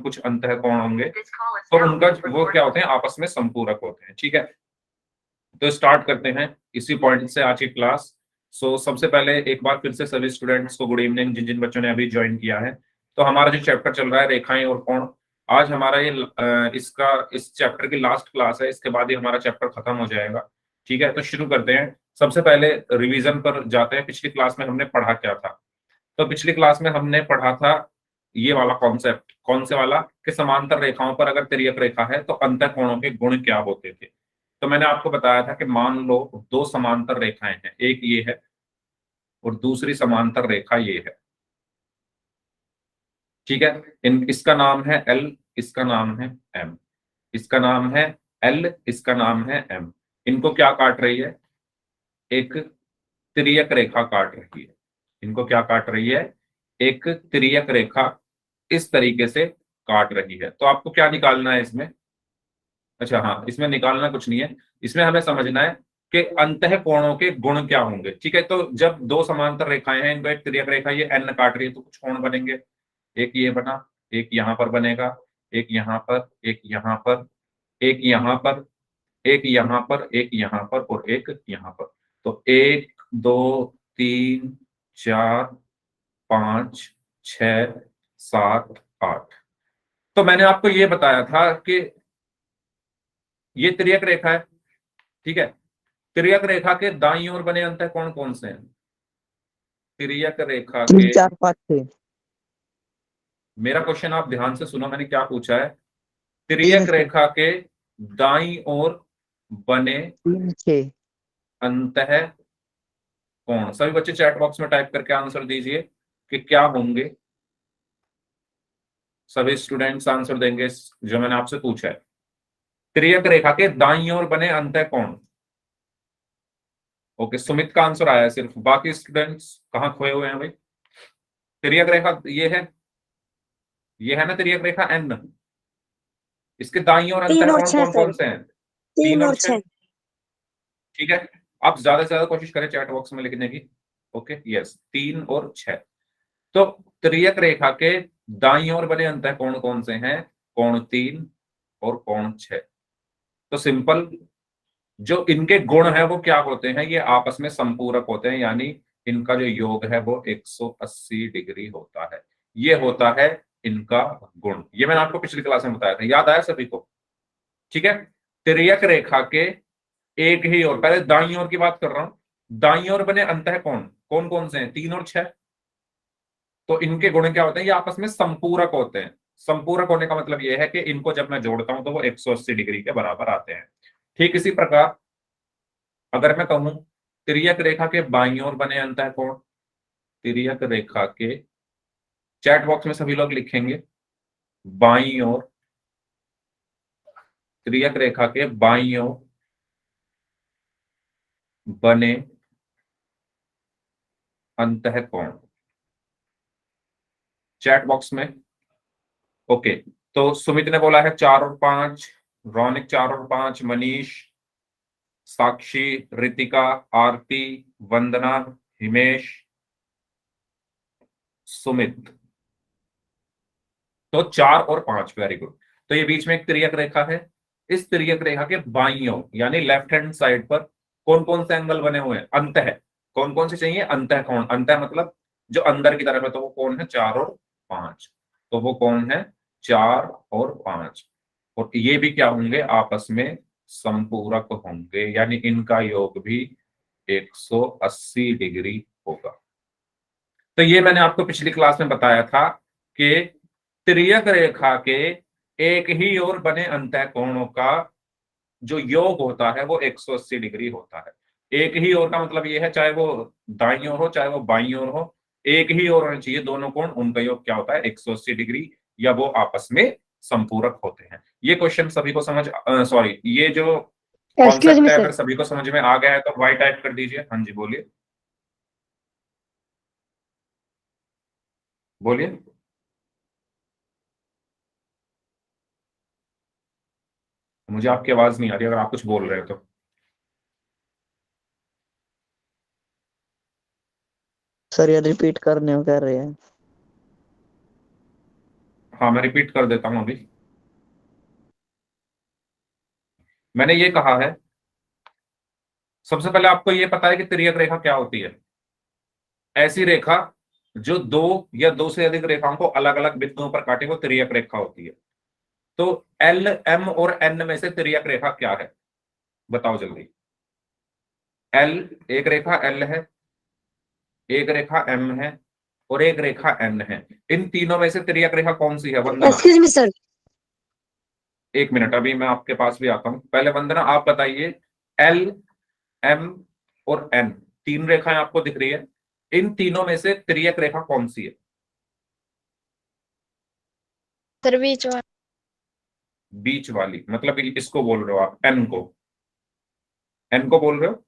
कुछ अंतःकोण होंगे तो उनका वो क्या होते हैं, आपस में संपूरक होते हैं। ठीक है, तो स्टार्ट करते हैं इसी पॉइंट से आज की क्लास। सबसे पहले एक बार फिर से सभी स्टूडेंट्स को गुड इवनिंग, जिन जिन बच्चों ने अभी ज्वाइन किया है। तो हमारा जो चैप्टर चल रहा है रेखाएं और कोण, आज हमारा ये इस चैप्टर की लास्ट क्लास है, इसके बाद ही हमारा चैप्टर खत्म हो जाएगा। ठीक है, तो शुरू करते हैं। सबसे पहले रिवीजन पर जाते हैं, पिछली क्लास में हमने पढ़ा क्या था। तो पिछली क्लास में हमने पढ़ा था ये वाला कॉन्सेप्ट, कौन से वाला, कि समांतर रेखाओं पर अगर तिर्यक रेखा है तो अंतःकोणों के गुण क्या होते थे। तो मैंने आपको बताया था कि मान लो दो समांतर रेखाएं हैं, एक ये है और दूसरी समांतर रेखा ये है। ठीक है, इसका नाम है एल, इसका नाम है एम, इसका नाम है एल, इसका नाम है एम। इनको क्या काट रही है, एक तिर्यक रेखा काट रही है। इनको क्या काट रही है, एक तिर्यक रेखा इस तरीके से काट रही है। तो आपको क्या निकालना है इसमें, अच्छा हाँ, इसमें निकालना कुछ नहीं है, इसमें हमें समझना है कि अंतःकोणों के गुण क्या होंगे। ठीक है, तो जब दो समांतर रेखाएं हैं, इनको एक तिर्यक रेखा ये एन काट रही है तो कुछ कोण बनेंगे। एक ये बना, एक यहां पर बनेगा, एक यहां पर, एक यहां पर, एक यहां पर, एक यहां पर, एक यहां पर और एक यहां पर। तो एक, दो, तीन, चार, पांच, छ, सात, आठ। तो मैंने आपको ये बताया था कि ये तिर्यक रेखा है। ठीक है, तिर्यक रेखा के दाईं ओर बने अंतःकोण कौन से हैं, तिर्यक रेखा के, 3 4 5 6 मेरा क्वेश्चन आप ध्यान से सुनो, मैंने क्या पूछा है। 3 तिर्यक 6 रेखा के दाईं ओर बने 3 6 अंतःकोण, सभी बच्चे चैट बॉक्स में टाइप करके आंसर दीजिए कि क्या होंगे। सभी स्टूडेंट्स आंसर देंगे जो मैंने आपसे पूछा है। तिर्यक रेखा के दाईं ओर बने अंतःकोण। ओके, सुमित का आंसर आया है सिर्फ, बाकी स्टूडेंट्स कहाँ खोए हुए हैं भाई। तिर्यक रेखा ये है ना तिर्यक रेखा एन, इसके दाईं ओर 3 और अंतःकोण 6 कौन कौन सर, से हैं, 3 तीन और और छह। 6। ठीक है, आप ज्यादा से ज्यादा कोशिश करें चैट बॉक्स में लिखने की। ओके यस, 3 और 6। तो तिर्यक रेखा के दाईं ओर बने अंतःकोण कौन से हैं, कोण 3 और कोण 6। तो सिंपल, जो इनके गुण है वो क्या होते हैं, ये आपस में संपूरक होते हैं, यानी इनका जो योग है वो 180 डिग्री होता है। ये होता है इनका गुण, ये मैंने आपको पिछली क्लास में बताया था, याद आया सभी को। ठीक है, तिर्यक रेखा के एक ही ओर, पहले दाईं ओर की बात कर रहा हूं, दाईं ओर बने अंतःकोण कौन कौन से हैं, 3 और 6। तो इनके गुण क्या होते हैं, ये आपस में संपूरक होते हैं। संपूरक होने का मतलब यह है कि इनको जब मैं जोड़ता हूं तो वो 180 डिग्री के बराबर आते हैं। ठीक इसी प्रकार अगर मैं कहूं तिर्यक रेखा के बाईं ओर बने अंतःकोण, तिर्यक रेखा के, चैट बॉक्स में सभी लोग लिखेंगे बाईं ओर, तिर्यक रेखा के बाईं ओर बने अंतःकोण, चैट बॉक्स में। ओके, तो सुमित ने बोला है 4 और 5, रौनिक 4 और 5, मनीष, साक्षी, रितिका, आरती, वंदना, हिमेश, सुमित। तो 4 और 5, वेरी गुड। तो ये बीच में एक तिर्यक रेखा है, इस तिर्यक रेखा के बाईं ओर यानी लेफ्ट हैंड साइड पर कौन कौन से एंगल बने हुए हैं, अंतः, कौन कौन से चाहिए, अंतःकोण, अंतः मतलब जो अंदर की तरफ है, तो वो कौन है, 4 और 5। तो वो कौन है, 4 और 5। और ये भी क्या होंगे, आपस में संपूरक होंगे, यानी इनका योग भी 180 डिग्री होगा। तो ये मैंने आपको पिछली क्लास में बताया था कि तिर्यक रेखा के एक ही ओर बने अंतःकोणों का जो योग होता है वो 180 डिग्री होता है। एक ही ओर का मतलब ये है, चाहे वो दाईं ओर हो चाहे वो बाईं ओर हो, एक ही ओर होने चाहिए दोनों कोण, उनका योग क्या होता है, 180 डिग्री, या वो आपस में संपूरक होते हैं। ये क्वेश्चन सभी को समझ, सॉरी, ये जो एक्सक्यूज मी कॉन्सेप्ट है सर, अगर सभी को समझ में आ गया है तो वाई टाइप कर दीजिए। हाँ जी बोलिए, बोलिए। मुझे आपकी आवाज नहीं आ रही, अगर आप कुछ बोल रहे हो तो। सर ये रिपीट करने को कह रहे हैं। हाँ मैं रिपीट कर देता हूं अभी। मैंने ये कहा है, सबसे पहले आपको ये पता है कि तिर्यक रेखा क्या होती है? ऐसी रेखा जो दो या दो से अधिक रेखाओं को अलग अलग बिंदुओं पर काटे, वो तिर्यक रेखा होती है। तो एल, एम और एन में से तिर्यक रेखा क्या है? बताओ जल्दी। एल, एक रेखा एल है, एक रेखा एम है और एक रेखा एन है। इन तीनों में से तिर्यक रेखा कौन सी है वंदना? Excuse me sir. एक मिनट, अभी मैं आपके पास भी आता हूं। पहले वंदना आप बताइए, एल, एम और एन, तीन रेखाएं आपको दिख रही है, इन तीनों में से तिर्यक रेखा कौन सी है? सर बीच वाला। बीच वाली, मतलब इसको बोल रहे हो आप, एन को? एन को बोल रहे हो,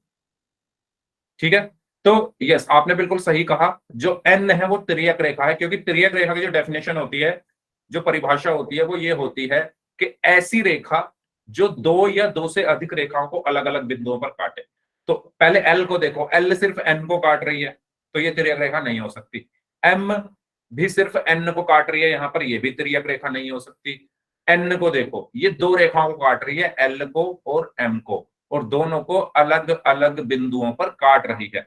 ठीक है। तो यस, आपने बिल्कुल सही कहा, जो एन है वो तिर्यक रेखा है, क्योंकि तिर्यक रेखा की जो डेफिनेशन होती है, जो परिभाषा होती है, वो ये होती है कि ऐसी रेखा जो दो या दो से अधिक रेखाओं को अलग अलग बिंदुओं पर काटे। तो पहले एल को देखो, एल सिर्फ एन को काट रही है, तो ये तिर्यक रेखा नहीं हो सकती। एम भी सिर्फ एन को काट रही है, यहां पर ये भी तिर्यक रेखा नहीं हो सकती। एन को देखो, ये दो रेखाओं को काट रही है, एल को और एम को, और दोनों को अलग अलग बिंदुओं पर काट रही है,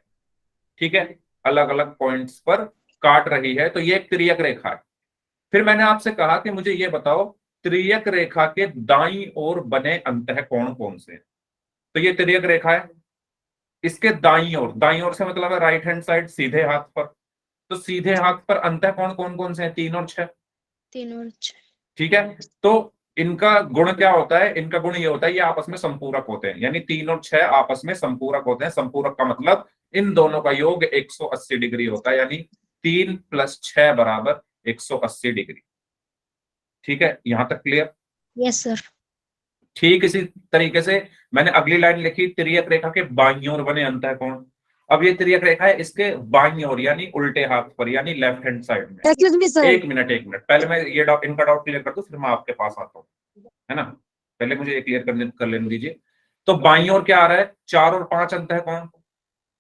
ठीक है, अलग अलग पॉइंट्स पर काट रही है, तो ये एक तिर्यक रेखा है। फिर मैंने आपसे कहा कि मुझे ये बताओ, तिर्यक रेखा के दाईं ओर बने अंतःकोण कौन से हैं? तो ये तिर्यक रेखा है, इसके दाईं ओर, दाईं ओर से मतलब है राइट हैंड साइड, सीधे हाथ पर। तो सीधे हाथ पर अंतःकोण कौन कौन से हैं? 3 और 6। 3 और 6। ठीक है। तो इनका गुण क्या होता है? इनका गुण ये होता है, ये आपस में संपूरक होते हैं, यानी 3 और 6 आपस में संपूरक होते हैं। संपूरक का मतलब इन दोनों का योग 180 डिग्री होता है, यानी 3 + 6 बराबर 180 डिग्री। ठीक है, यहां तक क्लियर? Yes sir. ठीक इसी तरीके से मैंने अगली लाइन लिखी, तिर्यक रेखा के बाईं ओर बने अंतःकोण। अब ये तिर्यक रेखा है, इसके बाईं ओर यानी उल्टे हाथ पर, यानी लेफ्ट हैंड साइड में। Excuse me sir. एक मिनट, एक मिनट, पहले मैं ये इनका डाउट क्लियर कर दूं, फिर मैं आपके पास आता हूँ, है ना? पहले मुझे ये क्लियर कर लेने दीजिए। तो बाईं ओर क्या आ रहा है? 4 और 5 अंतःकोण, तो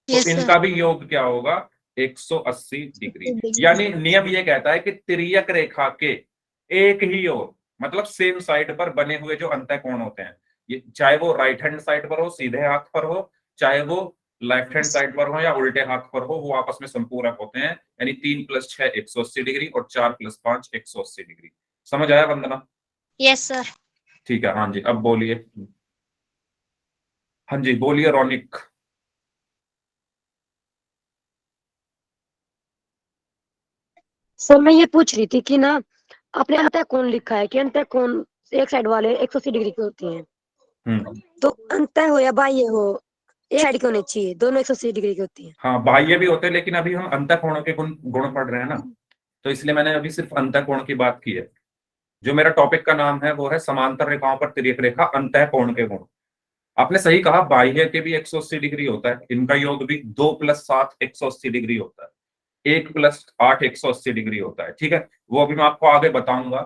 यस इनका सर। भी योग क्या होगा? 180 डिग्री। यानी नियम ये कहता है कि तिर्यक रेखा के एक ही ओर, मतलब सेम साइड पर बने हुए जो अंतःकोण होते हैं, ये चाहे वो राइट हैंड साइड पर हो, सीधे हाथ पर हो, चाहे वो लेफ्ट हैंड साइड पर हो या उल्टे हाथ पर हो, वो आपस में संपूरक होते हैं। यानी 3 + 6 180 डिग्री और 4 + 5 180 डिग्री। समझ आया वंदना? Yes sir. ठीक है, हाँ जी, अब बोलिए। हाँ जी बोलिए रौनिक। सर मैं ये पूछ रही थी कि ना, आपने अंतःकोण लिखा है कि अंतःकोण एक साइड वाले 180 डिग्री के होते हैं, हम्म। तो अंतः हो या बाह्य हो, एक साइड के होने चाहिए, दोनों 180 डिग्री के होती हैं। हाँ बाह्य भी होते हैं, लेकिन अभी हम अंतःकोण के गुण गुण पढ़ रहे हैं ना, तो इसलिए मैंने अभी सिर्फ अंतःकोण की बात की है। जो मेरा टॉपिक का नाम है वो है समांतर रेखाओं पर तिर्यक रेखा अंतःकोण के गुण। आपने सही कहा, बाह्य के भी 180 डिग्री होता है, इनका योग भी 2 + 7 180 डिग्री होता है, 1 + 8 180 डिग्री होता है, ठीक है। वो अभी मैं आपको आगे बताऊंगा,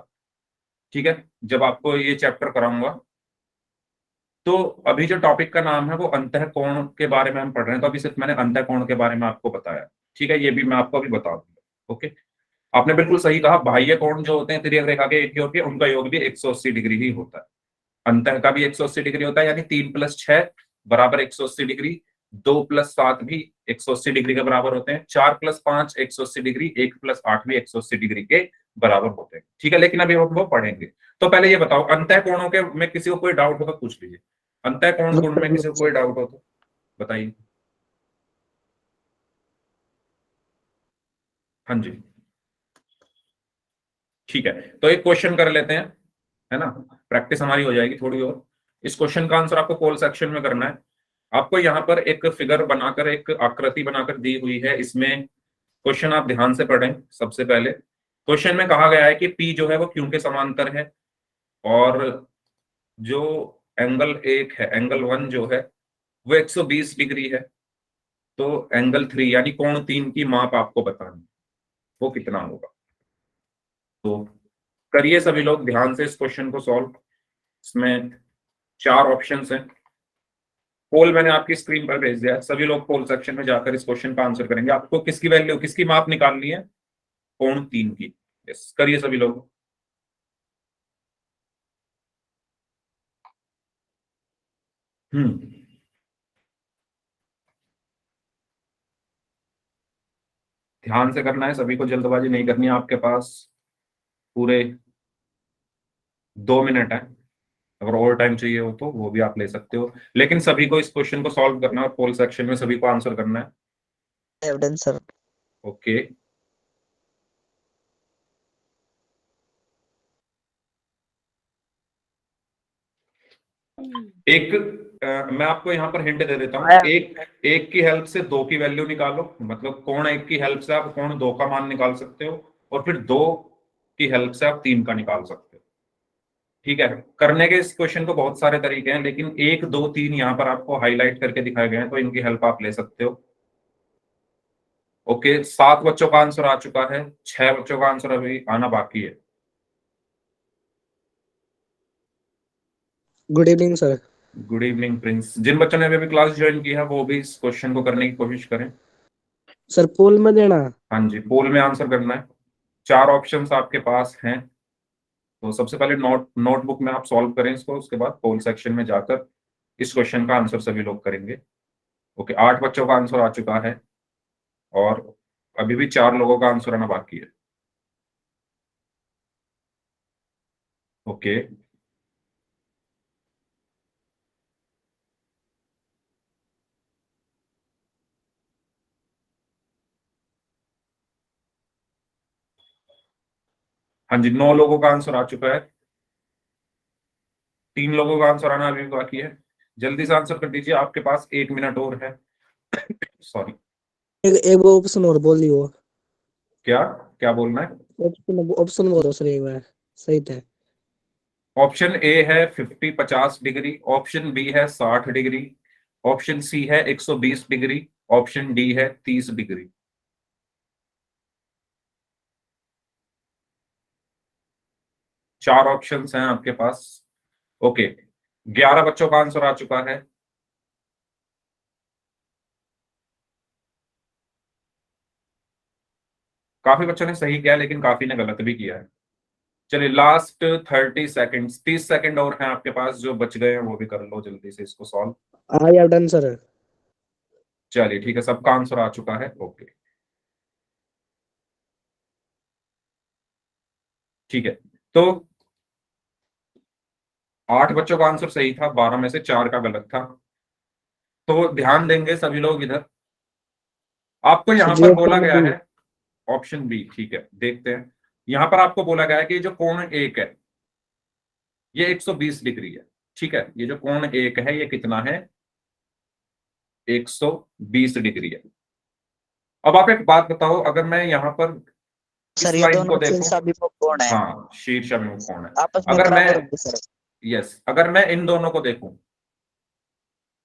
ठीक है, जब आपको ये चैप्टर कराऊंगा। तो अभी जो टॉपिक का नाम है वो अंतःकोण के बारे में हम पढ़ रहे हैं, तो अभी सिर्फ मैंने अंतःकोण के बारे में आपको बताया, ठीक है, ये भी मैं आपको अभी बता दूंगा। ओके, आपने बिल्कुल सही कहा, बाह्य कोण जो होते हैं तिर्यक रेखा के एक ही होते हैं, उनका योग भी 180 डिग्री ही होता है। अंतः का भी 180 डिग्री होता है, यानी 3 + 6 बराबर 180 डिग्री, 2 + 7 भी 180 डिग्री के बराबर होते हैं, 4 + 5 180 डिग्री, 1 + 8 भी 180 डिग्री के बराबर होते हैं, ठीक है। लेकिन अभी हम वो पढ़ेंगे। तो पहले ये बताओ, अंतः कोणों के में किसी को कोई डाउट हो तो पूछ लीजिए। अंतः कोण गुण में किसी को कोई डाउट हो तो बताइए। हाँ जी, ठीक है, तो एक क्वेश्चन कर लेते हैं, है ना, प्रैक्टिस हमारी हो जाएगी थोड़ी और। इस क्वेश्चन का आंसर आपको पोल सेक्शन में करना है। आपको यहाँ पर एक फिगर बनाकर, एक आकृति बनाकर दी हुई है, इसमें क्वेश्चन आप ध्यान से पढ़ें। सबसे पहले क्वेश्चन में कहा गया है कि पी जो है वो क्यू के समांतर है, और जो एंगल एक है, एंगल वन जो है वो 120 डिग्री है। तो एंगल थ्री यानी कोण तीन की माप आपको बतानी, वो कितना होगा। तो करिए सभी लोग ध्यान से इस क्वेश्चन को सॉल्व। इसमें 4 ऑप्शंस हैं। पोल मैंने आपकी स्क्रीन पर भेज दिया है, सभी लोग पोल सेक्शन में जाकर इस क्वेश्चन का आंसर करेंगे। आपको किसकी वैल्यू, किसकी माप निकालनी है? कोण तीन की। यस, करिए सभी लोग। ध्यान से करना है सभी को, जल्दबाजी नहीं करनी है। आपके पास पूरे 2 मिनट है, अगर और टाइम चाहिए हो तो वो भी आप ले सकते हो, लेकिन सभी को इस क्वेश्चन को सॉल्व करना है और पोल सेक्शन में सभी को आंसर करना है। Evidence sir. ओके, एक मैं आपको यहाँ पर हिंट दे देता हूँ। एक एक की हेल्प से दो की वैल्यू निकालो, मतलब कौन एक की हेल्प से आप कौन दो का मान निकाल सकते हो, और फिर दो की हेल्प से आप तीन का निकाल सकते हो। ठीक है, करने के इस क्वेश्चन को बहुत सारे तरीके हैं, लेकिन एक दो तीन यहाँ पर आपको हाईलाइट करके दिखाए गए हैं, तो इनकी हेल्प आप ले सकते हो। ओके, 7 बच्चों का आंसर आ चुका है, 6 बच्चों का आंसर अभी आना बाकी है। Good evening sir. Good evening Prince. जिन बच्चों ने अभी क्लास ज्वाइन की है वो भी इस क्वेश्चन को करने की कोशिश करें। सर पोल में देना। हाँ जी, पोल में आंसर करना है। 4 ऑप्शंस आपके पास हैं, तो सबसे पहले नोटबुक में आप सॉल्व करें इसको, उसके बाद पोल सेक्शन में जाकर इस क्वेश्चन का आंसर सभी लोग करेंगे। ओके, 8 बच्चों का आंसर आ चुका है और अभी भी 4 लोगों का आंसर आना बाकी है। ओके, हाँ जी, 9 लोगों का आंसर आ चुका है, 3 लोगों का आंसर आना अभी भी बाकी है। जल्दी से आंसर कर दीजिए, आपके पास 1 मिनट और है। सॉरी, एक वो ऑप्शन और बोल दियो। क्या क्या बोलना है? ऑप्शन बोलो सर एक बार, सही था। ऑप्शन ए है 50 ऑप्शन बी है 60 ऑप्शन सी है 120 ऑप्शन डी है 30 4 ऑप्शंस हैं आपके पास। ओके, 11 बच्चों का आंसर आ चुका है। काफी बच्चों ने सही किया लेकिन काफी ने गलत भी किया है। चलिए, लास्ट 30 सेकेंड, 30 सेकेंड और हैं आपके पास, जो बच गए हैं वो भी कर लो जल्दी से इसको solve. I have done sir. चलिए ठीक है, सबका आंसर आ चुका है। ओके, ठीक है, तो 8 बच्चों का आंसर सही था, 12 में से 4 का गलत था। तो ध्यान देंगे सभी लोग इधर, आपको सर यहां जी पर बोला ऑप्शन गया बी। है ऑप्शन बी। ठीक है, देखते हैं। यहां पर आपको बोला गया है कि जो कोण एक है ये 120 है। ठीक है, ये जो कोण एक है ये कितना है? 120 है। अब आप एक बात बताओ, अगर मैं यहां पर इस सर ये लाइन को दोनों देखूं, शीर्षाभिमुख कोण है, हाँ शीर्षाभिमुख कोण है। आपस में अगर मैं, बराबर होंगे सर। यस, अगर मैं इन दोनों को देखूं,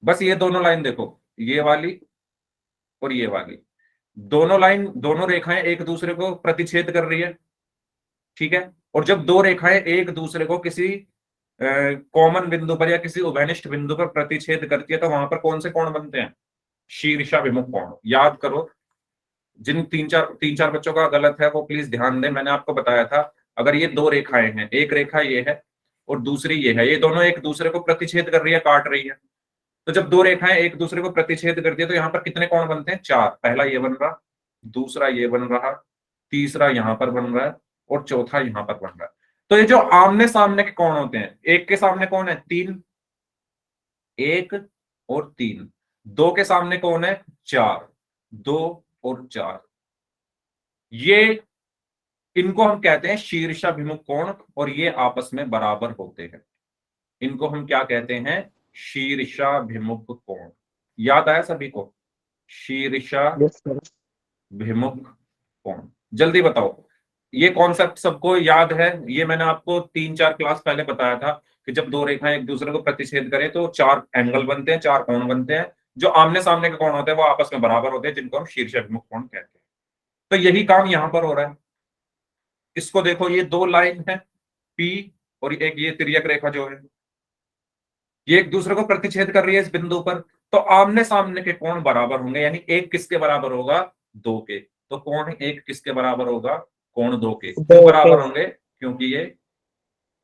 बस ये दोनों लाइन देखो, ये वाली और ये वाली, दोनों लाइन, दोनों रेखाएं एक दूसरे को प्रतिच्छेद कर रही है। ठीक है, और जब दो रेखाएं एक दूसरे को किसी कॉमन बिंदु पर या किसी उभयनिष्ठ बिंदु पर प्रतिच्छेद करती है, तो वहां पर कौन से कोण बनते हैं? शीर्षाभिमुख कोण। याद करो, जिन तीन चार बच्चों का गलत है वो प्लीज ध्यान दें। मैंने आपको बताया था, अगर ये दो रेखाएं हैं, एक रेखा ये है और दूसरी ये है, ये दोनों एक दूसरे को प्रतिच्छेद कर रही है, काट रही है, तो जब दो रेखाएं एक दूसरे को प्रतिच्छेद करती है तो यहाँ पर कितने कोण बनते हैं? 4। पहला ये बन रहा, दूसरा ये बन रहा, तीसरा यहां पर बन रहा है और चौथा यहां पर बन रहा है। तो ये जो आमने सामने के कोण होते हैं, एक के सामने कौन है? 3, 1 और 3। दो के सामने कौन है? 4, 2 और 4। ये, इनको हम कहते हैं शीर्षाभिमुख कोण, और ये आपस में बराबर होते हैं। इनको हम क्या कहते हैं? शीर्षाभिमुख कोण। याद आया सभी को? Yes sir. शीर्षाभिमुख कोण। जल्दी बताओ, ये कॉन्सेप्ट सबको याद है? ये मैंने आपको 3-4 क्लास पहले बताया था कि जब दो रेखाएं एक दूसरे को प्रतिच्छेद करें तो 4 एंगल बनते हैं, 4 कोण बनते हैं। जो आमने सामने के कोण होते हैं वो आपस में बराबर होते हैं, जिनको हम शीर्षाभिमुख कोण कहते हैं। तो यही काम यहां पर हो रहा है। इसको देखो, ये दो लाइन है पी और एक ये तिर्यक रेखा जो है, ये एक दूसरे को प्रतिच्छेद कर रही है इस बिंदु पर, तो आमने सामने के कोण बराबर होंगे, यानी एक किसके बराबर होगा? 2 के। तो कोण एक किसके बराबर होगा? कोण 2 के। क्यों ओके। बराबर होंगे? क्योंकि ये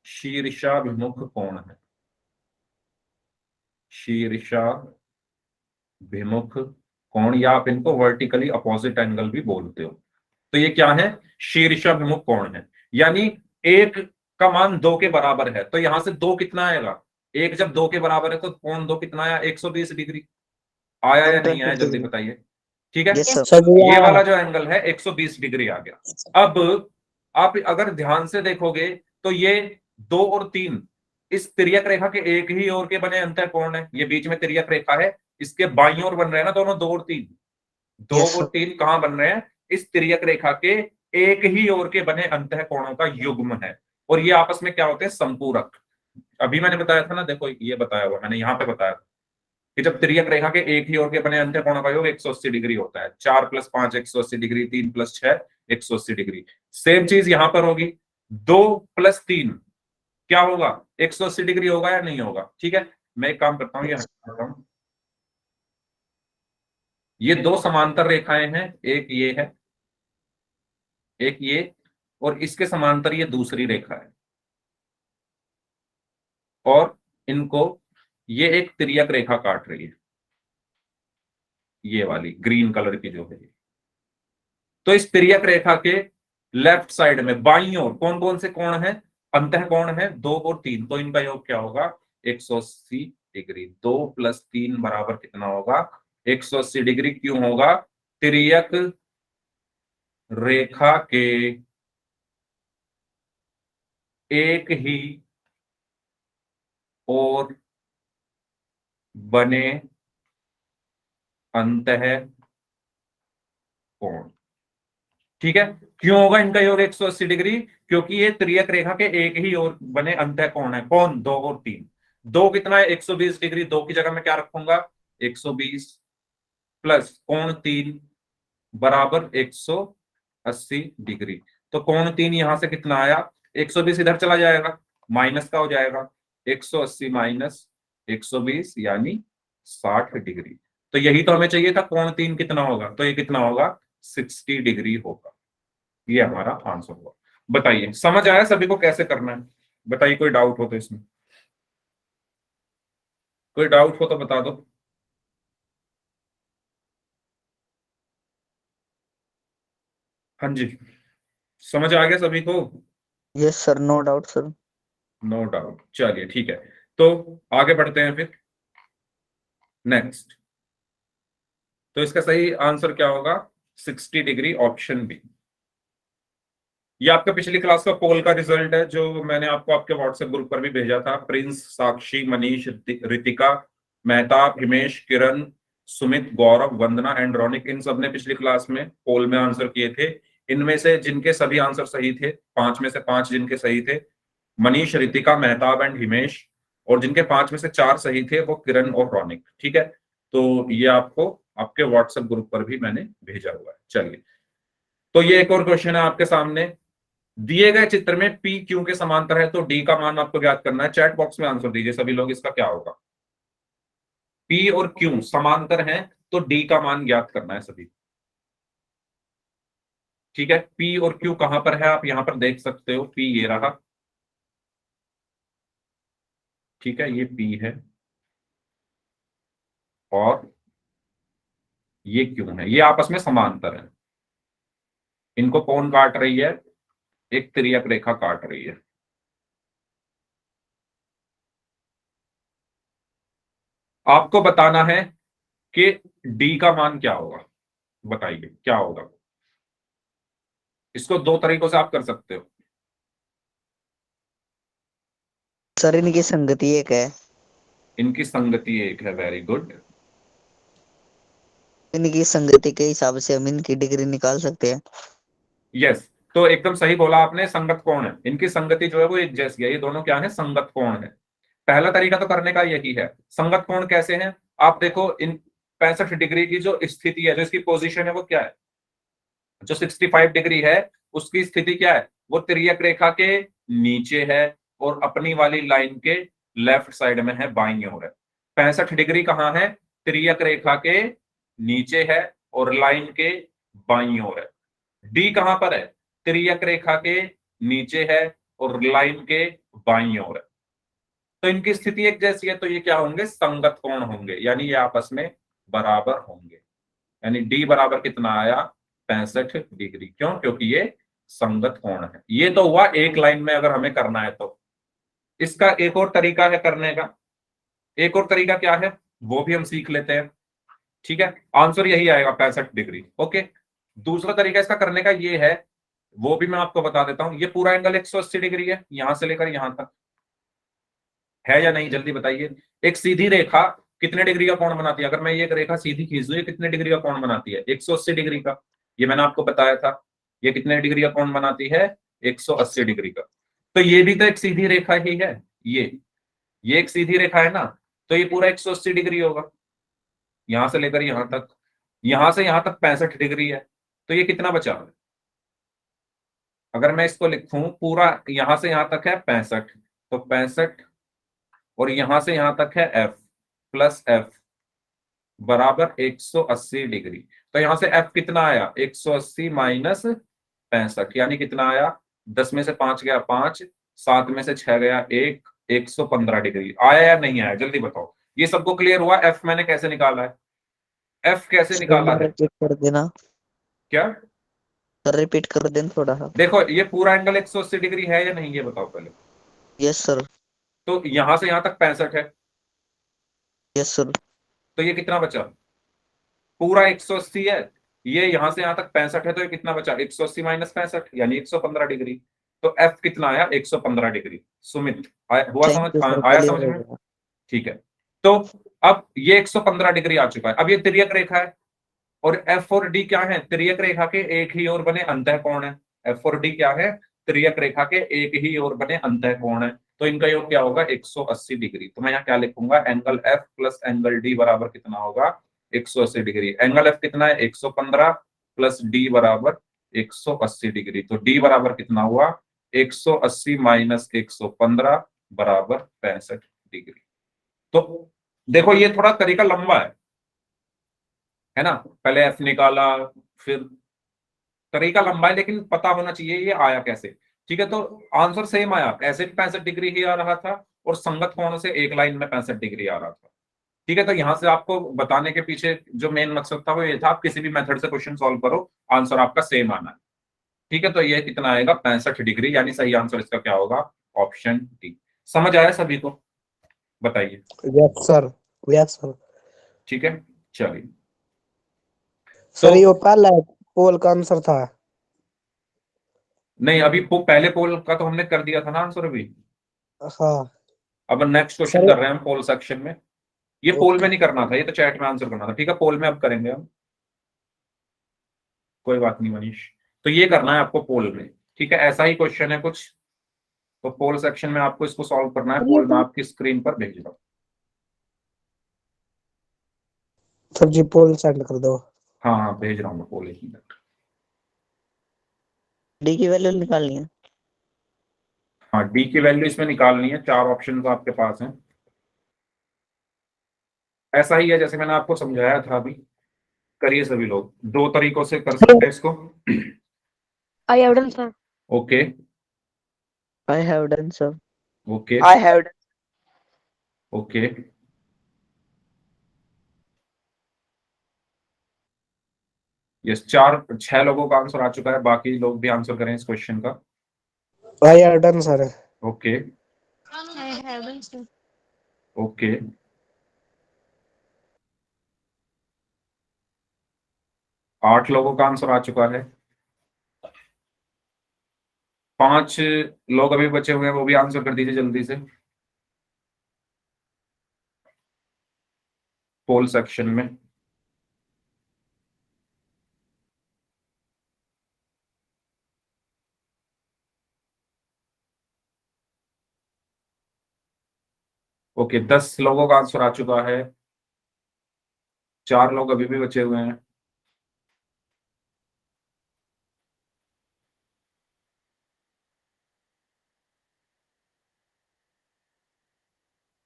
शीर्षाभिमुख कोण है। शीर्षा भिमुख कोण, या आप इनको वर्टिकली अपोजिट एंगल भी बोलते हो। तो ये क्या है, शीर्षाभिमुख कोण है। यानी एक का मान 2 के बराबर है, तो यहां से 2 कितना आएगा, एक जब 2 के बराबर है तो कोण 2 कितना आया, 120 डिग्री। आया या नहीं आया, जल्दी बताइए। ठीक है, यस सर ये वाला जो एंगल है 120 डिग्री आ गया। अब आप अगर ध्यान से देखोगे तो ये 2 और 3 इस तिर्यक रेखा के एक ही ओर के बने अंतःकोण है। ये बीच में तिर्यक रेखा है, इसके बाईं ओर बन रहे हैं ना दोनों, 2 और 3। 2 Yes, और sir. 3 कहां बन रहे हैं, इस तिर्यक रेखा के एक ही ओर के बने अंतःकोणों का युग्म है। और ये आपस में क्या होते हैं, संपूरक। अभी मैंने बताया था ना, देखो ये बताया हुआ मैंने, यहां पे बताया था कि जब तिर्यक रेखा के एक ही ओर के बने अंतःकोणों का योग 180 डिग्री होता है। 4 + 5 180 डिग्री, 3 + 6 180 डिग्री। सेम चीज यहां पर होगी, 2 + 3 क्या होगा, 180 डिग्री होगा या नहीं होगा। ठीक है, मैं एक काम करता हूं, ये हटाता हूं। ये 2 समांतर रेखाएं हैं, एक ये है, एक ये, और इसके समांतर ये दूसरी रेखा है। और इनको ये एक तिर्यक रेखा काट रही है, ये वाली ग्रीन कलर की जो है। तो इस तिर्यक रेखा के लेफ्ट साइड में बाईं ओर कौन कौन से कोण है, अंतःकोण है 2 और 3। तो इनका योग क्या होगा, 180 डिग्री। 2 + 3 बराबर कितना होगा, 180 डिग्री। क्यों होगा, तिर्यक रेखा के एक ही और बने अंतःकोण। ठीक है, क्यों होगा इनका योग 180 डिग्री, क्योंकि ये त्रियक रेखा के एक ही ओर बने अंतःकोण है। कौन, 2 और 3। 2 कितना है, 120 डिग्री। 2 की जगह मैं क्या रखूंगा, 120 प्लस कोण 3 बराबर 180 डिग्री। तो कोण 3 यहां से कितना आया, 120 इधर चला जाएगा, माइनस का हो जाएगा, 180 माइनस 120 यानी 60 डिग्री। तो यही तो हमें चाहिए था, कोण 3 कितना होगा, तो ये कितना होगा, 60 डिग्री होगा। ये हमारा आंसर होगा। बताइए समझ आया सभी को कैसे करना है, बताइए कोई डाउट हो तो इसमें, कोई डाउट हो तो बता दो। हाँ जी, समझ आ गया सभी को। Yes sir, no doubt sir. No doubt, चलिए ठीक है, तो आगे बढ़ते हैं फिर नेक्स्ट। तो इसका सही आंसर क्या होगा, 60 डिग्री, ऑप्शन बी। ये आपका पिछली क्लास का पोल का रिजल्ट है, जो मैंने आपको आपके व्हाट्सएप ग्रुप पर भी भेजा था। प्रिंस, साक्षी, मनीष, रितिका, मेहताब, हिमेश, किरण, सुमित, गौरव, वंदना एंड रौनिक, इन सब ने पिछली क्लास में पोल में आंसर किए थे। इनमें से जिनके सभी आंसर सही थे, 5 में से 5 जिनके सही थे, मनीष, रितिका, मेहताब एंड हिमेश, और जिनके 5 में से 4 सही थे वो किरण और रौनिक। ठीक है, तो ये आपको आपके व्हाट्सएप ग्रुप पर भी मैंने भेजा हुआ है। चलिए, तो ये एक और क्वेश्चन है आपके सामने। दिए गए चित्र में P Q के समांतर है, तो D का मान आपको ज्ञात करना है। चैट बॉक्स में आंसर दीजिए सभी लोग, इसका क्या होगा। P और Q समांतर हैं, तो D का मान ज्ञात करना है सभी। ठीक है, P और Q कहां पर है, आप यहां पर देख सकते हो। P ये रहा, ठीक है, ये P है, और ये Q है। ये आपस में समांतर है, इनको कौन काट रही है, एक तिर्यक रेखा काट रही है। आपको बताना है कि D का मान क्या होगा, बताइए क्या होगा। इसको 2 तरीकों से आप कर सकते हो। सर इनकी संगति एक है। इनकी संगति एक है, वेरी गुड। इनकी संगति के हिसाब से हम इनकी डिग्री निकाल सकते हैं। यस, तो एकदम सही बोला आपने, संगत कोण है। इनकी संगति जो है वो एक जैसी है, ये दोनों क्या है, संगत कोण है। पहला तरीका तो करने का यही है। संगत कोण कैसे हैं, आप देखो, इन 65 डिग्री की जो स्थिति है, जो इसकी पोजीशन है, वो क्या है, जो 65 डिग्री है उसकी स्थिति क्या है, वो तिर्यक रेखा के नीचे है और अपनी वाली लाइन के लेफ्ट साइड में है, बाईं ओर है। 65 डिग्री कहां है, तिर्यक रेखा के नीचे है और लाइन के बाईं ओर है। डी कहां पर है, तिर्यक रेखा के नीचे है और लाइन के बाईं ओर है। तो इनकी स्थिति एक जैसी है, तो ये क्या होंगे, संगत कोण होंगे, यानी ये आपस में बराबर होंगे। यानी डी बराबर कितना आया, 65 डिग्री। क्यों? क्योंकि ये संगत कोण है। ये तो हुआ एक लाइन में अगर हमें करना है तो। इसका एक और तरीका है करने का। एक और तरीका क्या है वो भी हम सीख लेते हैं। ठीक है, आंसर यही आएगा 65 डिग्री। ओके, दूसरा तरीका इसका करने का ये है, वो भी मैं आपको बता देता हूं। ये पूरा एंगल 180 डिग्री है, यहां से लेकर यहां तक, है या नहीं, जल्दी बताइए। एक सीधी रेखा कितने डिग्री का कोण बनाती है? अगर मैं ये एक रेखा सीधी खींच दूं, ये कितने डिग्री का कोण बनाती है? 180 डिग्री का। ये मैंने आपको बताया था। ये कितने डिग्री का कोण बनाती है? 180 डिग्री का। तो ये भी तो एक सीधी रेखा ही है। ये एक सीधी रेखा है ना, तो ये पूरा 180 डिग्री होगा, यहां से लेकर यहां तक। यहां से यहां तक 65 डिग्री है, तो ये कितना बचा? अगर मैं इसको लिखूं, पूरा यहां से यहां तक है 65, तो 65, और यहां से यहां तक है एफ, प्लस एफ बराबर 180 डिग्री। तो यहां से एफ कितना आया? 180 माइनस 65, यानी कितना आया? 10 में से 5 गया 5, 7 में से 6 गया 1, 115 डिग्री। आया या नहीं आया, जल्दी बताओ। ये सबको क्लियर हुआ? एफ मैंने कैसे निकाला है? एफ कैसे सर निकाला है? रिपीट कर देना। क्या? सर रिपीट कर देना थोड़ा सा। देखो, ये पूरा एंगल 180 डिग्री है या नहीं, ये बताओ पहले। Yes sir. तो यहां से यहां तक 65 है, यस सर। तो ये कितना बचा? पूरा 180 है, ये यहां से यहां तक 65 है, तो ये कितना बचा? 180 माइनस 65, यानी 115 डिग्री। तो एफ कितना आया? 115 डिग्री। सुमित, हुआ समझ, थैंक यू सर, आया क्लियर समझ हो में? गया। ठीक है। तो अब ये 115 डिग्री आ चुका है। अब ये तिर्यक रेखा है, और एफ और डी क्या है? तिर्यक रेखा के एक ही ओर बने अंतःकोण है। एफ और डी क्या है? तिर्यक रेखा के एक ही ओर बने अंतःकोण है। तो इनका योग क्या होगा? 180 डिग्री। तो मैं यहाँ क्या लिखूंगा? Angle F plus angle D बराबर कितना होगा? 180 डिग्री। एंगल एफ कितना है? 115, प्लस डी बराबर 180 डिग्री। तो डी बराबर कितना हुआ? 180 माइनस 115 बराबर 65 डिग्री। तो देखो, ये थोड़ा तरीका लंबा है ना। पहले एफ निकाला, फिर तरीका लंबा है, लेकिन पता होना चाहिए ये आया कैसे। ठीक है, तो आंसर सेम आया, ऐसे भी 65 डिग्री ही आ रहा था, और संगत कोण से एक लाइन में 65 डिग्री आ रहा था। ठीक है, तो यहां से आपको बताने के पीछे जो मेन मकसद था वो ये था, आप किसी भी मेथड से क्वेश्चन सॉल्व करो, आंसर आपका सेम आना है। ठीक है, तो ये कितना आएगा? 65 डिग्री, यानी सही आंसर इसका क्या होगा? Option D. समझ आया सभी को? बताइए। Yes sir. Yes sir. ठीक है, चलिए। तो सर ये पहला पोल का आंसर था। नहीं, अभी पहले पोल का तो हमने कर दिया था ना आंसर अभी। हाँ अब नेक्स्ट क्वेश्चन सर। कर रहे हैं हम पोल सेक्शन में। ये पोल में ओके नहीं करना था, ये तो चैट में आंसर करना था। ठीक है, पोल में अब करेंगे हम, कोई बात नहीं मनीष। तो ये करना है आपको पोल में। ठीक है, ऐसा ही क्वेश्चन है कुछ, तो पोल सेक्शन में आपको इसको सॉल्व करना है। सर ये पोल में आपकी स्क्रीन पर भेज रहा हूं। सर जी पोल सेंड कर दो। हाँ हाँ, भेज रहा हूँ मैं पोल, एक मिनट। डी की वैल्यू निकालनी है। हाँ, डी की वैल्यू इसमें निकालनी है, 4 ऑप्शन आपके पास हैं। ऐसा ही है जैसे मैंने आपको समझाया था अभी। करिए सभी लोग, 2 तरीकों से कर सकते हैं इसको। आई have done sir. Okay. I have done sir. Okay. I have done. Okay. Yes, 6 लोगों का आंसर आ चुका है, बाकी लोग भी आंसर करें इस क्वेश्चन का। आई have done sir. Okay. I have done sir. Okay. 8 लोगों का आंसर आ चुका है। 5 लोग अभी बचे हुए हैं, वो भी आंसर कर दीजिए जल्दी से पोल सेक्शन में। ओके, 10 लोगों का आंसर आ चुका है। 4 लोग अभी भी बचे हुए हैं।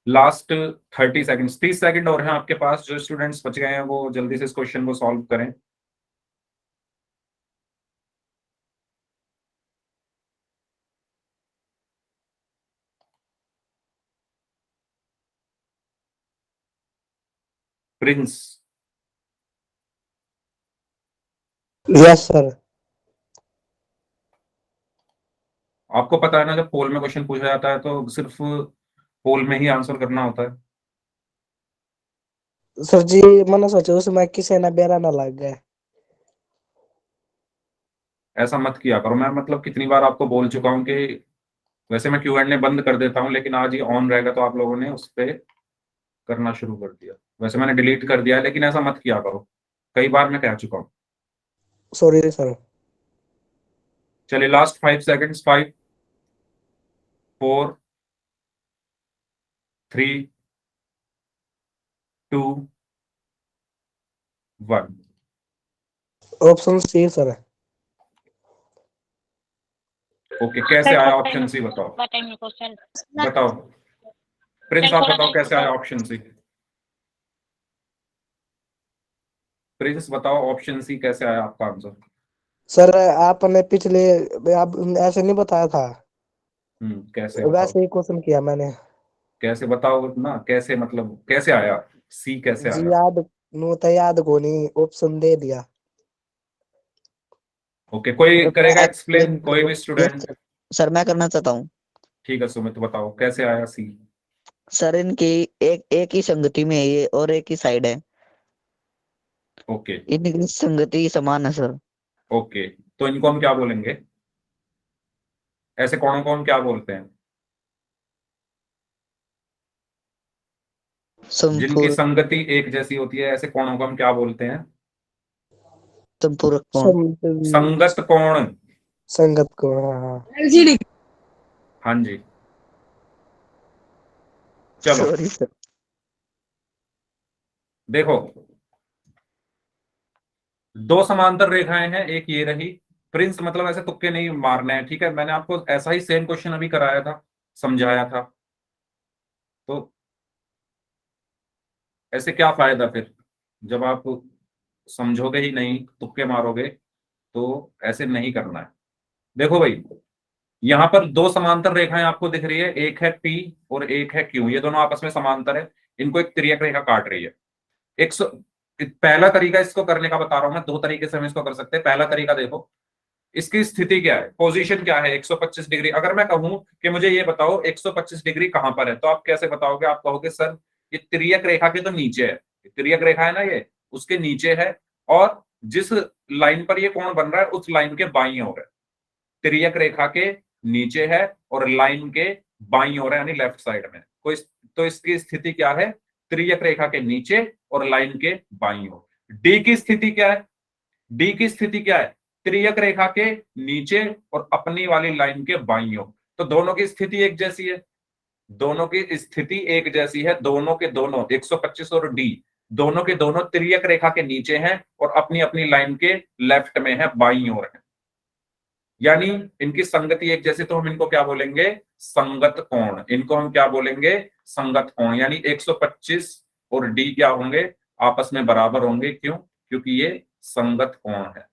लास्ट 30 सेकंड, 30 सेकंड और हैं आपके पास। जो स्टूडेंट्स बच गए हैं वो जल्दी से इस क्वेश्चन को सॉल्व करें। Prince, yes sir. आपको पता है ना जब पोल में क्वेश्चन पूछा जाता है तो सिर्फ पोल में ही आंसर करना होता है। सर जी मैंने सोचा उसमें किसी ना बेरा ना लग गए। ऐसा मत किया करो। मैं मतलब कितनी बार आपको बोल चुका हूँ कि वैसे मैं Q&A बंद कर देता हूँ, लेकिन आज ये ऑन रहेगा तो आप लोगों ने उस पर करना शुरू कर दिया। वैसे मैंने डिलीट कर दिया है, लेकिन ऐसा मत किया करो, कई बार मैं कह चुका हूँ। Sorry sir. चलिए last 5 seconds. 5, 4, 3, 2, 1। Option C sir. Okay, कैसे आया ऑप्शन सी? बताओ बताओ प्रिंस, आप बताओ कैसे आया ऑप्शन सी? प्रिंस बताओ ऑप्शन सी कैसे आया आपका आंसर? सर आपने पिछले आप ऐसे नहीं बताया था, कैसे बताओ? वैसे ही क्वेश्चन किया मैंने। कैसे बताओ ना, कैसे मतलब कैसे आया सी, कैसे जी आया? याद नो तो याद को नहीं, ऑप्शन दे दिया। ओके, कोई मैं करेगा एक्सप्लेन, एक्सप्लेन कोई करूँ? भी यस स्टूडेंट? सर। सर मैं करना चाहता हूँ। ठीक है सुमित, बताओ कैसे आया सी? सर इनकी एक एक ही संगति में है ये, और एक ही साइड है। ओके इनकी संगति समान है सर। ओके, तो इनको हम क्या बोलेंगे? ऐसे कोणों को हम क्या बोलते हैं? जिनकी समपूरक। संगति एक जैसी होती है, ऐसे कोणों को हम क्या बोलते हैं? समपूरक कोण। संगत कोण। संगत को, हाँ। हाँ जी, चलो सॉरी सर। देखो, दो समांतर रेखाएं हैं, एक ये रही। प्रिंस मतलब ऐसे तुक्के नहीं मारने हैं, ठीक है? मैंने आपको ऐसा ही सेम क्वेश्चन अभी कराया था, समझाया था, तो ऐसे क्या फायदा फिर जब आप समझोगे ही नहीं, तुक्के मारोगे, तो ऐसे नहीं करना है। देखो भाई, यहां पर दो समांतर रेखाएं आपको दिख रही है, एक है P और एक है Q। ये दोनों आपस में समांतर है, इनको एक तिर्यक रेखा काट रही है। पहला तरीका इसको करने का बता रहा हूं मैं, दो तरीके से हम इसको कर सकते हैं। पहला तरीका देखो, इसकी स्थिति क्या है, पोजीशन क्या है 125 डिग्री। अगर मैं कहूं कि मुझे ये बताओ 125 डिग्री कहां पर है, तो आप कैसे बताओगे? आप कहोगे सर ये तिर्यक रेखा के तो नीचे है, तिर्यक रेखा है ना ये, उसके नीचे है, और जिस लाइन पर ये कोण बन रहा है उस लाइन के बाईं ओर है। तिर्यक रेखा के नीचे है और लाइन के बाईं ओर है, यानी लेफ्ट साइड में। तो इसकी स्थिति क्या है? तिर्यक रेखा के नीचे और लाइन के बाईं ओर। डी की स्थिति क्या है? डी की स्थिति क्या है? तिर्यक रेखा के नीचे और अपनी वाली लाइन के बाईं ओर। तो दोनों की स्थिति एक जैसी है, दोनों की स्थिति एक जैसी है। दोनों के दोनों 125 और डी, दोनों के दोनों तिर्यक रेखा के नीचे हैं और अपनी अपनी लाइन के लेफ्ट में है, बाईं ओर है, यानी इनकी संगति एक जैसे। तो हम इनको क्या बोलेंगे? संगत कोण। इनको हम क्या बोलेंगे? संगत कोण। यानी 125 और डी क्या होंगे? आपस में बराबर होंगे। क्यों? क्योंकि ये संगत कोण है।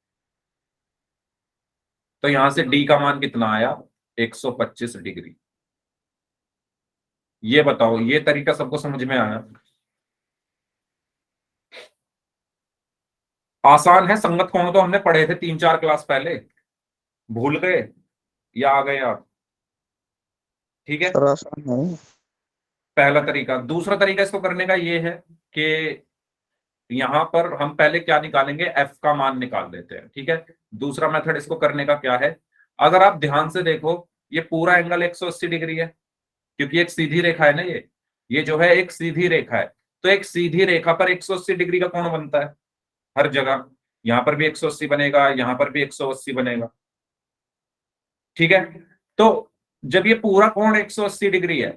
तो यहां से डी का मान कितना आया? 125 डिग्री। ये बताओ, ये तरीका सबको समझ में आया? आसान है। संगत कोण तो हमने पढ़े थे 3-4 क्लास पहले, भूल गए या आ गए आप? ठीक है, सर आसान है। पहला तरीका। दूसरा तरीका इसको करने का ये है कि यहां पर हम पहले क्या निकालेंगे? एफ का मान निकाल लेते हैं, ठीक है? दूसरा मेथड इसको करने का क्या है? अगर आप ध्यान से देखो, ये पूरा एंगल 180 डिग्री है, क्योंकि एक सीधी रेखा है ना ये जो है एक सीधी रेखा है। तो एक सीधी रेखा पर 180 डिग्री का कोण बनता है हर जगह। यहां पर भी 180 बनेगा, यहां पर भी 180 बनेगा, ठीक है? तो जब ये पूरा कोण 180 डिग्री है,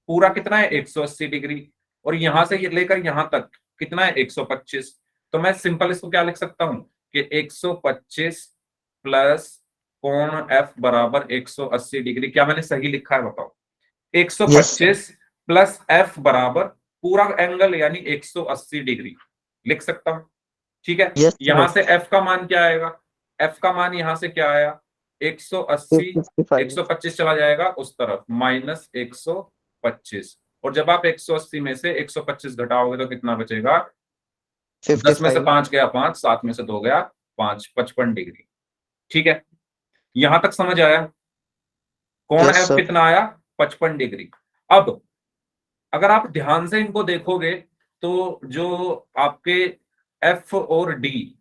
पूरा कितना है? 180 डिग्री, और यहां से लेकर यहां तक कितना है? 125। तो मैं सिंपल इसको क्या लिख सकता हूं कि 125 प्लस कोण एफ बराबर 180 डिग्री। क्या मैंने सही लिखा है बताओ? Yes sir. 125 प्लस एफ बराबर पूरा एंगल यानी 180 डिग्री लिख सकता हूं, ठीक है? यस यहां सर। से एफ का मान क्या आएगा? एफ का मान यहां से क्या आया? 180, 255। 125 चला जाएगा उस तरफ, माइनस 125। और जब आप 180 में से 125 घटाओगे तो कितना बचेगा? 10 में से 55। 5 गया 5, 7 में से 2 गया 5, 55 डिग्री। ठीक है, यहां तक समझ आया? कोण यस एफ सर। कितना आया? 55 डिग्री। अब अगर आप ध्यान से इनको देखोगे तो जो आपके एफ और डी,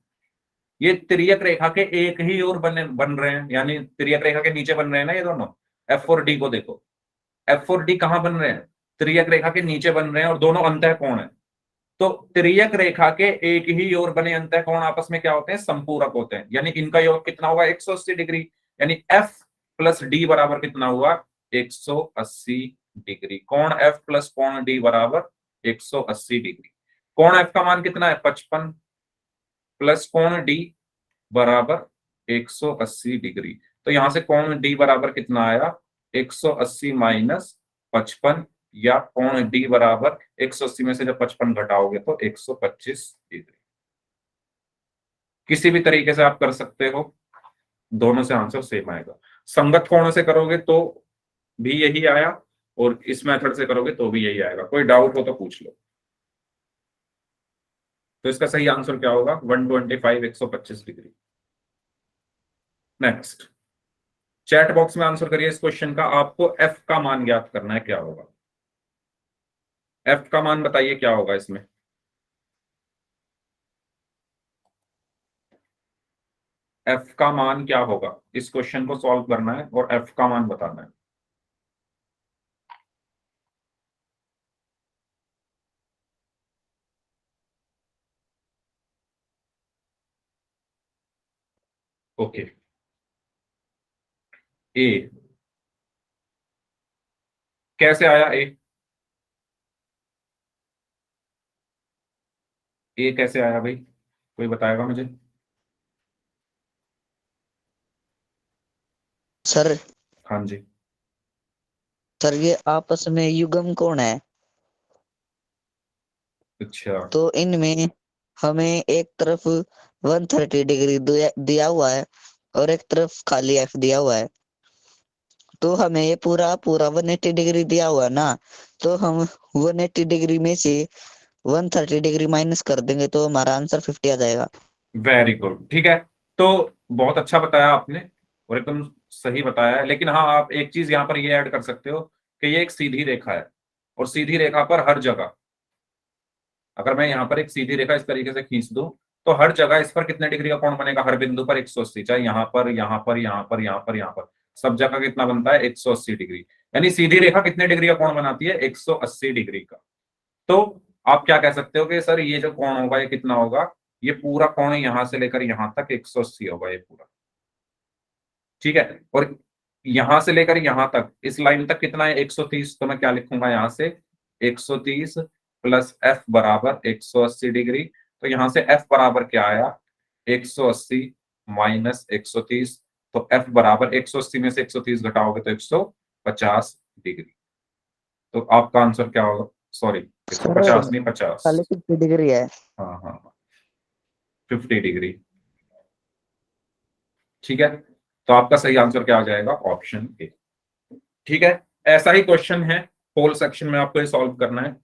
ये तिर्यक रेखा के एक ही ओर बन रहे हैं, यानी तिर्यक रेखा के नीचे बन रहे हैं ना ये दोनों। एफ और डी को देखो, एफ और डी कहां बन रहे हैं? तिर्यक रेखा के नीचे बन रहे हैं और दोनों अंतःकोण है। तो तिर्यक रेखा के एक ही ओर बने अंतःकोण आपस में क्या होते हैं? संपूरक होते हैं, यानी इनका योग कितना होगा? 180 डिग्री। यानी एफ प्लस डी बराबर कितना हुआ? 180 डिग्री। कोण एफ प्लस कोण डी बराबर 180 डिग्री। कोण एफ का मान कितना है? 55 प्लस कोण डी बराबर 180 डिग्री। तो यहां से कोण डी बराबर कितना आया? 180 माइनस 55, या कोण डी बराबर 180 में से जब 55 घटाओगे तो 125 डिग्री। किसी भी तरीके से आप कर सकते हो, दोनों से आंसर सेम आएगा। संगत कोणों से करोगे तो भी यही आया, और इस मेथड से करोगे तो भी यही आएगा। कोई डाउट हो तो पूछ लो। तो इसका सही आंसर क्या होगा? 125, 125 डिग्री। नेक्स्ट, चैट बॉक्स में आंसर करिए इस क्वेश्चन का। आपको एफ का मान ज्ञात करना है, क्या होगा? एफ का मान बताइए क्या होगा इसमें। एफ का मान क्या होगा? इस क्वेश्चन को सॉल्व करना है और एफ का मान बताना है। ओके, ए कैसे आया? ए कैसे आया भाई? कोई बताएगा मुझे? सर हाँ जी। सर ये आपस में युग्म कोण है, अच्छा, तो इनमें हमें एक तरफ 130 डिग्री दिया हुआ है और एक तरफ खाली एफ दिया हुआ है। तो हमें ये पूरा पूरा 180 डिग्री दिया हुआ है ना, तो हम 180 डिग्री में से 130 डिग्री माइनस कर देंगे तो हमारा आंसर 50 आ जाएगा। Very good. ठीक है, तो बहुत अच्छा बताया आपने और एकदम सही बताया है। लेकिन हाँ, आप एक चीज यहाँ पर ये ऐड कर सकते हो कि ये एक सीधी रेखा है, और सीधी रेखा पर हर जगह, अगर मैं यहाँ पर एक सीधी रेखा इस तरीके से खींच दूं तो हर जगह इस पर कितने डिग्री का कोण बनेगा? हर बिंदु पर 180, चाहे यहाँ पर, यहाँ पर, यहाँ पर, यहाँ पर, यहाँ पर, सब जगह कितना बनता है? 180 डिग्री। यानी सीधी रेखा कितने डिग्री का कोण बनाती है? 180 डिग्री का। तो आप क्या कह सकते हो कि सर ये जो कोण होगा ये कितना होगा? ये पूरा कोण यहां से लेकर यहां तक 180 होगा, ये पूरा। ठीक है, और यहां से लेकर यहां तक इस लाइन तक कितना है? 130। तो मैं क्या लिखूंगा यहाँ से? 130 प्लस एफ बराबर 180 डिग्री। तो यहां से एफ बराबर क्या आया? 180 माइनस 130। तो एफ बराबर 180 में से 130 घटाओगे तो 150 डिग्री। तो आपका आंसर क्या होगा? सॉरी, सर 150 नहीं, 50। खाली 50 डिग्री है। हाँ हाँ हाँ, 50 डिग्री। ठीक है, तो आपका सही आंसर क्या आ जाएगा? Option A. ठीक है, ऐसा ही क्वेश्चन है होल सेक्शन में, आपको ये सॉल्व करना है।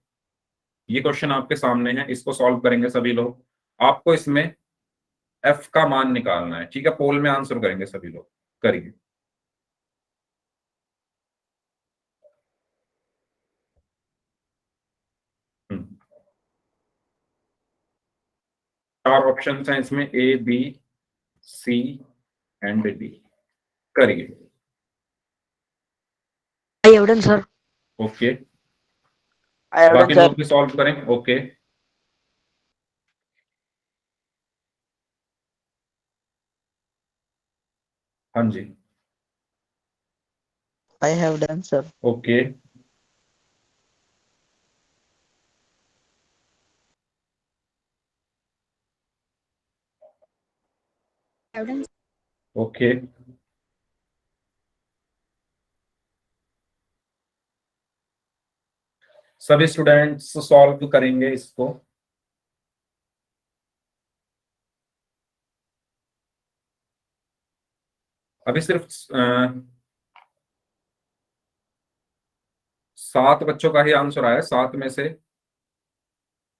ये क्वेश्चन आपके सामने है, इसको सॉल्व करेंगे सभी लोग। आपको इसमें एफ का मान निकालना है। ठीक है, पोल में आंसर करेंगे सभी लोग, करिए। हम्म, 4 ऑप्शन हैं इसमें, A B C and D. करिए। I have done sir. Okay, I have done बाकी सर। लोग भी सॉल्व करें। ओके, हाँ जी, I have done sir. Okay, okay, सभी स्टूडेंट्स सॉल्व करेंगे इसको। अभी सिर्फ 7 बच्चों का ही आंसर आया है। 7 में से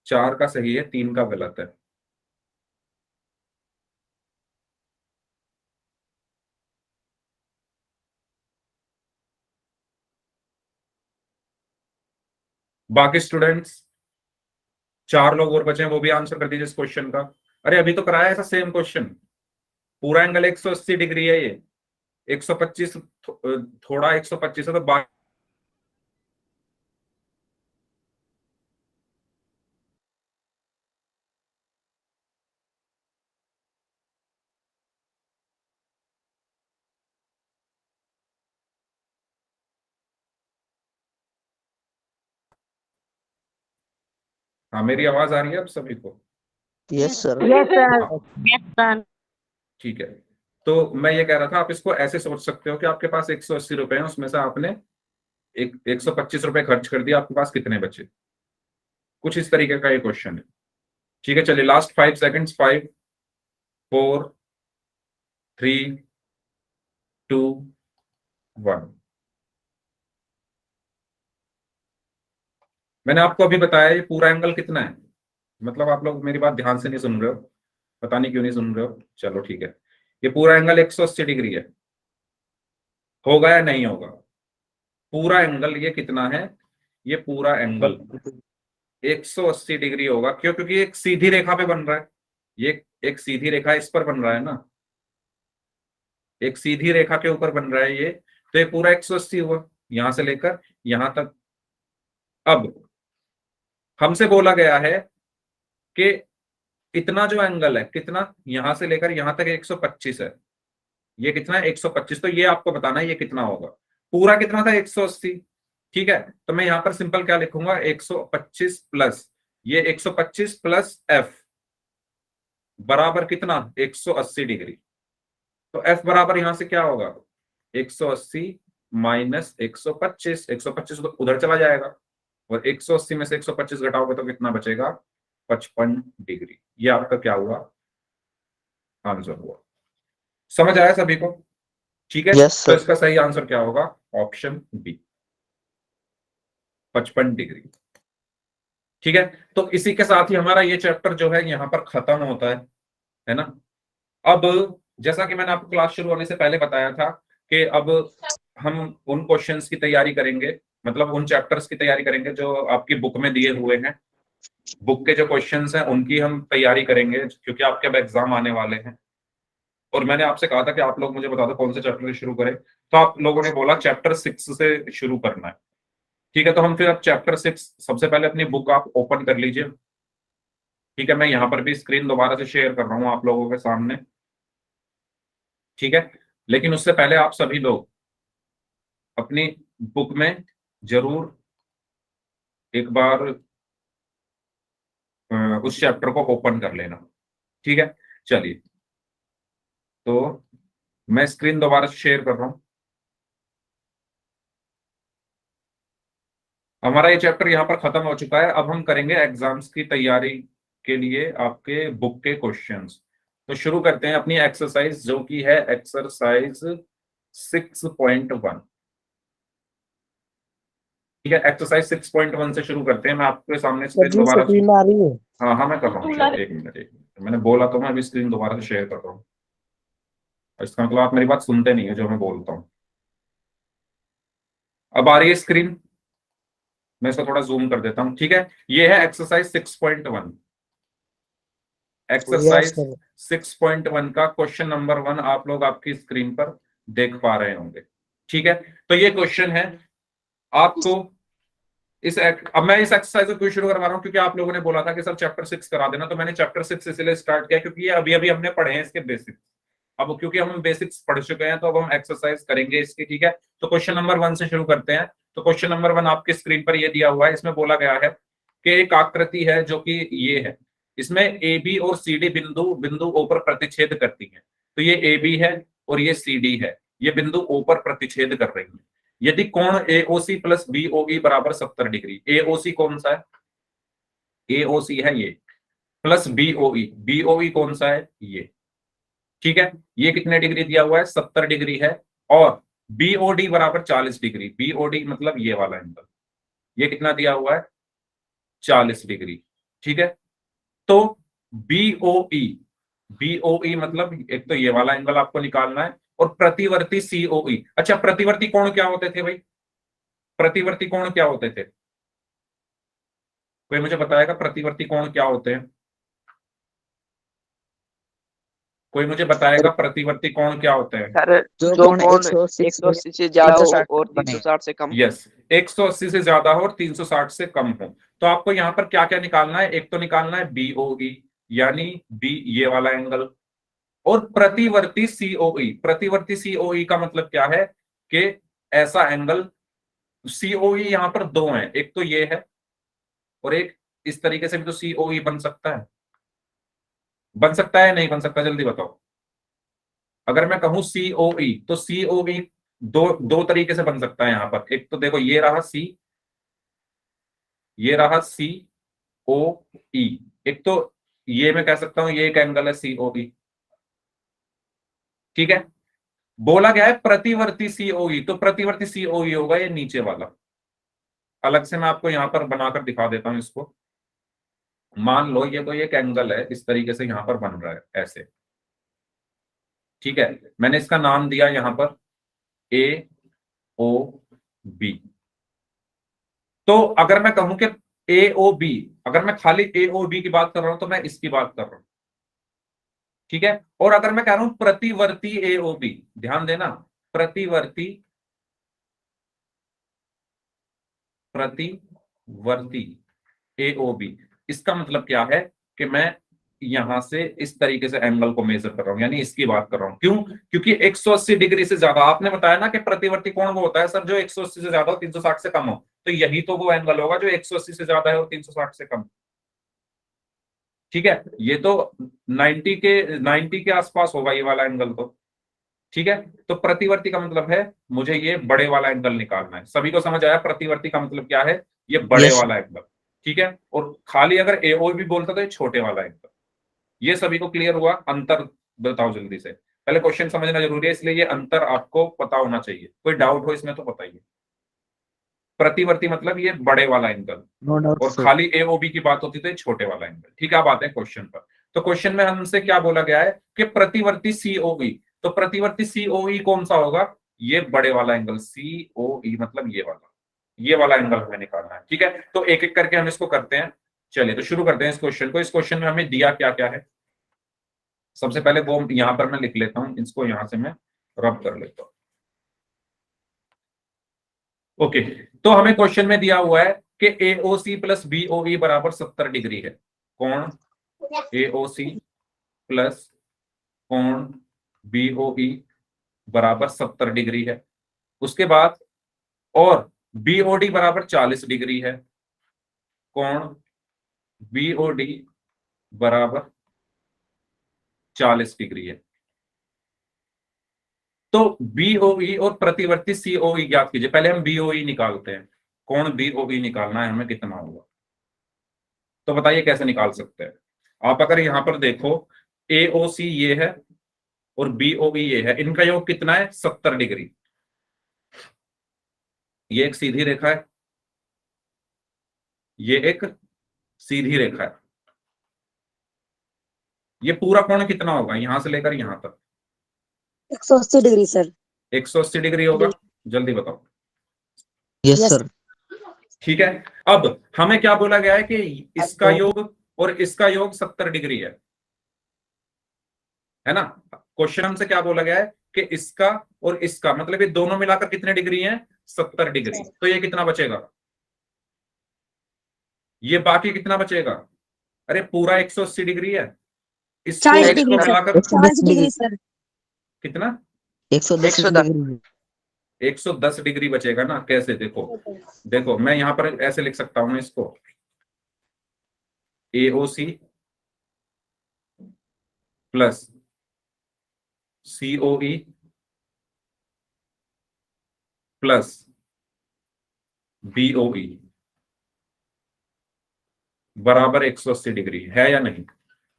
4 का सही है, 3 का गलत है। बाकी स्टूडेंट्स 4 लोग और बचे हैं, वो भी आंसर कर दीजिए इस क्वेश्चन का। अरे अभी तो कराया ऐसा सेम क्वेश्चन। पूरा एंगल 180 डिग्री है, ये 125 थोड़ा 125 है, तो हाँ मेरी आवाज आ रही है आप सभी को? Yes sir. Yes sir. हाँ यस सर। ठीक है। तो मैं ये कह रहा था, आप इसको ऐसे सोच सकते हो कि आपके पास 180 रुपए हैं, उसमें से आपने 125 रुपए खर्च कर दिया, आपके पास कितने बचे? कुछ इस तरीके का ये क्वेश्चन है। ठीक है, चलिए लास्ट 5 सेकेंड्स। 5 4 3 2 1। मैंने आपको अभी बताया ये पूरा एंगल कितना है। मतलब आप लोग मेरी बात ध्यान से नहीं सुन रहे हो, पता नहीं क्यों नहीं सुन रहे हो। चलो ठीक है, ये पूरा एंगल 180 डिग्री है। होगा या नहीं होगा? पूरा एंगल ये कितना है? ये पूरा एंगल 180 डिग्री होगा। क्यों? क्योंकि एक सीधी रेखा पे बन रहा है। ये एक सीधी रेखा इस पर बन रहा है ना, एक सीधी रेखा के ऊपर बन रहा है ये, तो ये पूरा 180 हुआ यहां से लेकर यहां तक। अब हमसे बोला गया है कि इतना जो एंगल है, कितना, यहां से लेकर यहां तक 125 है। ये कितना है? 125। तो ये आपको बताना है ये कितना होगा। पूरा कितना था? 180। ठीक है, तो मैं यहां पर सिंपल क्या लिखूंगा? 125 प्लस ये 125 प्लस एफ बराबर कितना? 180 डिग्री। तो एफ बराबर यहां से क्या होगा? 180 माइनस 125। 125 तो उधर चला जाएगा, और 180 में से 125 घटाओगे तो कितना बचेगा? 55 डिग्री। ये आपका क्या हुआ? आंसर हुआ। समझ आया सभी को? ठीक है, यस तो सर। इसका सही आंसर क्या होगा? Option B, 55 degree. ठीक है, तो इसी के साथ ही हमारा ये चैप्टर जो है यहाँ पर खत्म होता है ना। अब जैसा कि मैंने आपको क्लास शुरू होने से पहले बताया था कि अब हम उन क्वेश्चंस की तैयारी करेंगे, मतलब उन चैप्टर्स की तैयारी करेंगे जो आपकी बुक में दिए हुए हैं। बुक के जो क्वेश्चंस हैं उनकी हम तैयारी करेंगे, क्योंकि आपके अब एग्जाम आने वाले हैं। और मैंने आपसे कहा था कि आप लोग मुझे बता दो कौन से चैप्टर से शुरू करें, तो आप लोगों ने बोला चैप्टर 6 से शुरू करना है। ठीक है, तो हम फिर अब चैप्टर 6, सबसे पहले अपनी बुक आप ओपन कर लीजिए। ठीक है, मैं यहाँ पर भी स्क्रीन दोबारा से शेयर कर रहा हूँ आप लोगों के सामने। ठीक है, लेकिन उससे पहले आप सभी लोग अपनी बुक में जरूर एक बार उस चैप्टर को ओपन कर लेना। ठीक है, चलिए, तो मैं स्क्रीन दोबारा से शेयर कर रहा हूँ। हमारा ये चैप्टर यहाँ पर खत्म हो चुका है। अब हम करेंगे एग्जाम्स की तैयारी के लिए आपके बुक के क्वेश्चंस। तो शुरू करते हैं अपनी एक्सरसाइज, जो कि है एक्सरसाइज 6.1। ठीक है, एक्सरसाइज 6.1 से शुरू करते हैं। मैं आपके सामने सर स्क्रीन जी दोबारा से, स्क्रीन आ रही है। हाँ हाँ मैं कर रहा हूँ, एक मिनट एक मिनट। मैंने बोला तो मैं अभी स्क्रीन दोबारा से शेयर कर रहा हूँ। इसका मतलब आप मेरी बात सुनते नहीं है जो मैं बोलता हूँ। अब आ रही है स्क्रीन, मैं इसको थोड़ा जूम कर देता हूँ। ठीक है, ये है एक्सरसाइज 6.1। Yes exercise sir. 6.1 का क्वेश्चन नंबर 1 आप लोग आपकी स्क्रीन पर देख पा रहे होंगे। ठीक है, तो ये क्वेश्चन है आपको अब मैं इस एक्सरसाइज को क्यों शुरू करवा रहा हूँ? क्योंकि आप लोगों ने बोला था कि सर चैप्टर 6 करा देना, तो मैंने चैप्टर 6 इसलिए स्टार्ट किया क्योंकि ये अभी अभी हमने पढ़े हैं इसके बेसिक्स। अब क्योंकि हम बेसिक्स पढ़ चुके हैं, तो अब हम एक्सरसाइज करेंगे इसकी। ठीक है, तो क्वेश्चन नंबर 1 से शुरू करते हैं। तो क्वेश्चन नंबर 1 आपकी स्क्रीन पर ये दिया हुआ है। इसमें बोला गया है कि एक आकृति है जो कि ये है, इसमें ए बी और सी डी बिंदु बिंदु ओ पर प्रतिच्छेद करती है। तो ये ए बी है और ये सी डी है, ये बिंदु ओ पर प्रतिच्छेद कर रही है। यदि कोण एओसी प्लस बीओई बराबर 70 डिग्री, एओसी कौन सा है? एओसी है ये, प्लस बीओई, बीओई कौन सा है? ये। ठीक है, ये कितने डिग्री दिया हुआ है? 70 डिग्री है। और बीओडी बराबर 40 डिग्री, बीओडी मतलब ये वाला एंगल, ये कितना दिया हुआ है? 40 डिग्री। ठीक है, तो बीओई, बीओई मतलब एक तो ये वाला एंगल आपको निकालना है, और प्रतिवर्ती सीओई। अच्छा, प्रतिवर्ती कोण क्या होते थे भाई? प्रतिवर्ती कोण क्या होते थे? कोई मुझे बताएगा प्रतिवर्ती कोण क्या होते हैं? कोई मुझे बताएगा प्रतिवर्ती कोण क्या होते हैं? सर जो जो कोण कोण 180 180 से ज्यादा हो 360 और बने। 360 से कम। यस, 180 से ज्यादा हो और 360 से कम हो। तो आपको यहाँ पर क्या क्या निकालना है? एक तो निकालना है बीओई, यानी बी ये वाला एंगल, और प्रतिवर्ती सीओई। प्रतिवर्ती सीओई का मतलब क्या है कि ऐसा एंगल, सीओई यहां पर दो हैं, एक तो ये है और एक इस तरीके से भी तो सीओई बन सकता है। बन सकता है नहीं बन सकता, जल्दी बताओ। अगर मैं कहूं सीओई तो सीओई दो दो तरीके से बन सकता है यहां पर। एक तो देखो ये रहा सी, ये रहा सी ओ ई। एक तो ये मैं कह सकता हूं ये एक एंगल है सीओई, ठीक है। बोला गया है प्रतिवर्ती सीओई, तो प्रतिवर्ती सीओई होगा ये नीचे वाला। अलग से मैं आपको यहां पर बनाकर दिखा देता हूं इसको। मान लो ये तो एक एंगल है, इस तरीके से यहां पर बन रहा है ऐसे, ठीक है। मैंने इसका नाम दिया यहां पर ए ओ बी। तो अगर मैं कहूं कि ए ओ बी, अगर मैं खाली ए ओ बी की बात कर रहा हूं तो मैं इसकी बात कर रहा हूं, ठीक है। और अगर मैं कह रहा हूं प्रतिवर्ती ए ओ बी, ध्यान देना, प्रतिवर्ती प्रतिवर्ती ए ओ बी, इसका मतलब क्या है कि मैं यहां से इस तरीके से एंगल को मेजर कर रहा हूं, यानी इसकी बात कर रहा हूं। क्यों? क्योंकि 180 डिग्री से ज्यादा, आपने बताया ना कि प्रतिवर्ती कोण वो होता है सर जो 180 से ज्यादा हो 360 से कम हो, तो यही तो वो एंगल होगा जो 180 से ज्यादा है और 360 से कम, ठीक है। ये तो 90 के आसपास होगा ये वाला एंगल तो, ठीक है। तो प्रतिवर्ती का मतलब है मुझे ये बड़े वाला एंगल निकालना है। सभी को समझ आया प्रतिवर्ती का मतलब क्या है? ये बड़े Yes. वाला एंगल, ठीक है। और खाली अगर एओ भी बोलता तो ये छोटे वाला एंगल। ये सभी को क्लियर हुआ? अंतर बताओ जल्दी से, पहले क्वेश्चन समझना जरूरी है, इसलिए ये अंतर आपको पता होना चाहिए। कोई डाउट हो इसमें तो बताइए। प्रतिवर्ती मतलब ये बड़े वाला एंगल, नो डाउट और सर। खाली एओबी की बात होती तो ये छोटे वाला एंगल, ठीक है। अब आते हैं क्वेश्चन पर। तो क्वेश्चन में हमसे क्या बोला गया है कि प्रतिवर्ती सीओई, तो प्रतिवर्ती सीओई कौन सा होगा? ये बड़े वाला एंगल सीओई, मतलब ये वाला एंगल हमें निकालना है, ठीक है। तो एक एक करके हम इसको करते हैं। चलिए तो शुरू करते हैं इस क्वेश्चन को। इस क्वेश्चन में हमें दिया क्या क्या है? सबसे पहले वो यहां पर मैं लिख लेता हूं, इसको यहां से मैं रब कर लेता हूं। ओके, तो हमें क्वेश्चन में दिया हुआ है कि एओसी प्लस बीओई बराबर 70 डिग्री है। कोण एओसी प्लस कोण बीओई बराबर 70 डिग्री है। उसके बाद और बीओडी बराबर 40 डिग्री है। कोण बीओडी बराबर 40 डिग्री है। तो बीओई और प्रतिवर्ती सीओई ज्ञात कीजिए। पहले हम बीओई निकालते हैं। कोण बीओई निकालना है हमें, कितना होगा? तो बताइए कैसे निकाल सकते हैं? आप अगर यहां पर देखो एओसी ये है और बीओई ये है, इनका योग कितना है? 70 डिग्री। ये एक सीधी रेखा है, ये एक सीधी रेखा है। ये पूरा कोण कितना होगा यहां से लेकर यहां तक? 180 डिग्री सर। 180 डिग्री होगा, जल्दी बताओ। Yes Yes. सर। ठीक है। अब हमें क्या बोला गया है कि इसका योग और इसका योग 70 डिग्री है ना। क्वेश्चन हमसे क्या बोला गया है कि इसका और इसका मतलब ये दोनों मिलाकर कितने डिग्री हैं? 70 डिग्री। तो ये कितना बचेगा? ये बाकी कितना बचेगा? अरे पूरा 180 डिग्री है, इसको 40 इसको डिग्री सर। मिलाकर 40 डिग्री सर। कितना? 110 110 डिग्री। 110 डिग्री बचेगा ना। कैसे? देखो देखो, मैं यहां पर ऐसे लिख सकता हूं इसको, AOC plus COE plus BOE बराबर 180 डिग्री है या नहीं?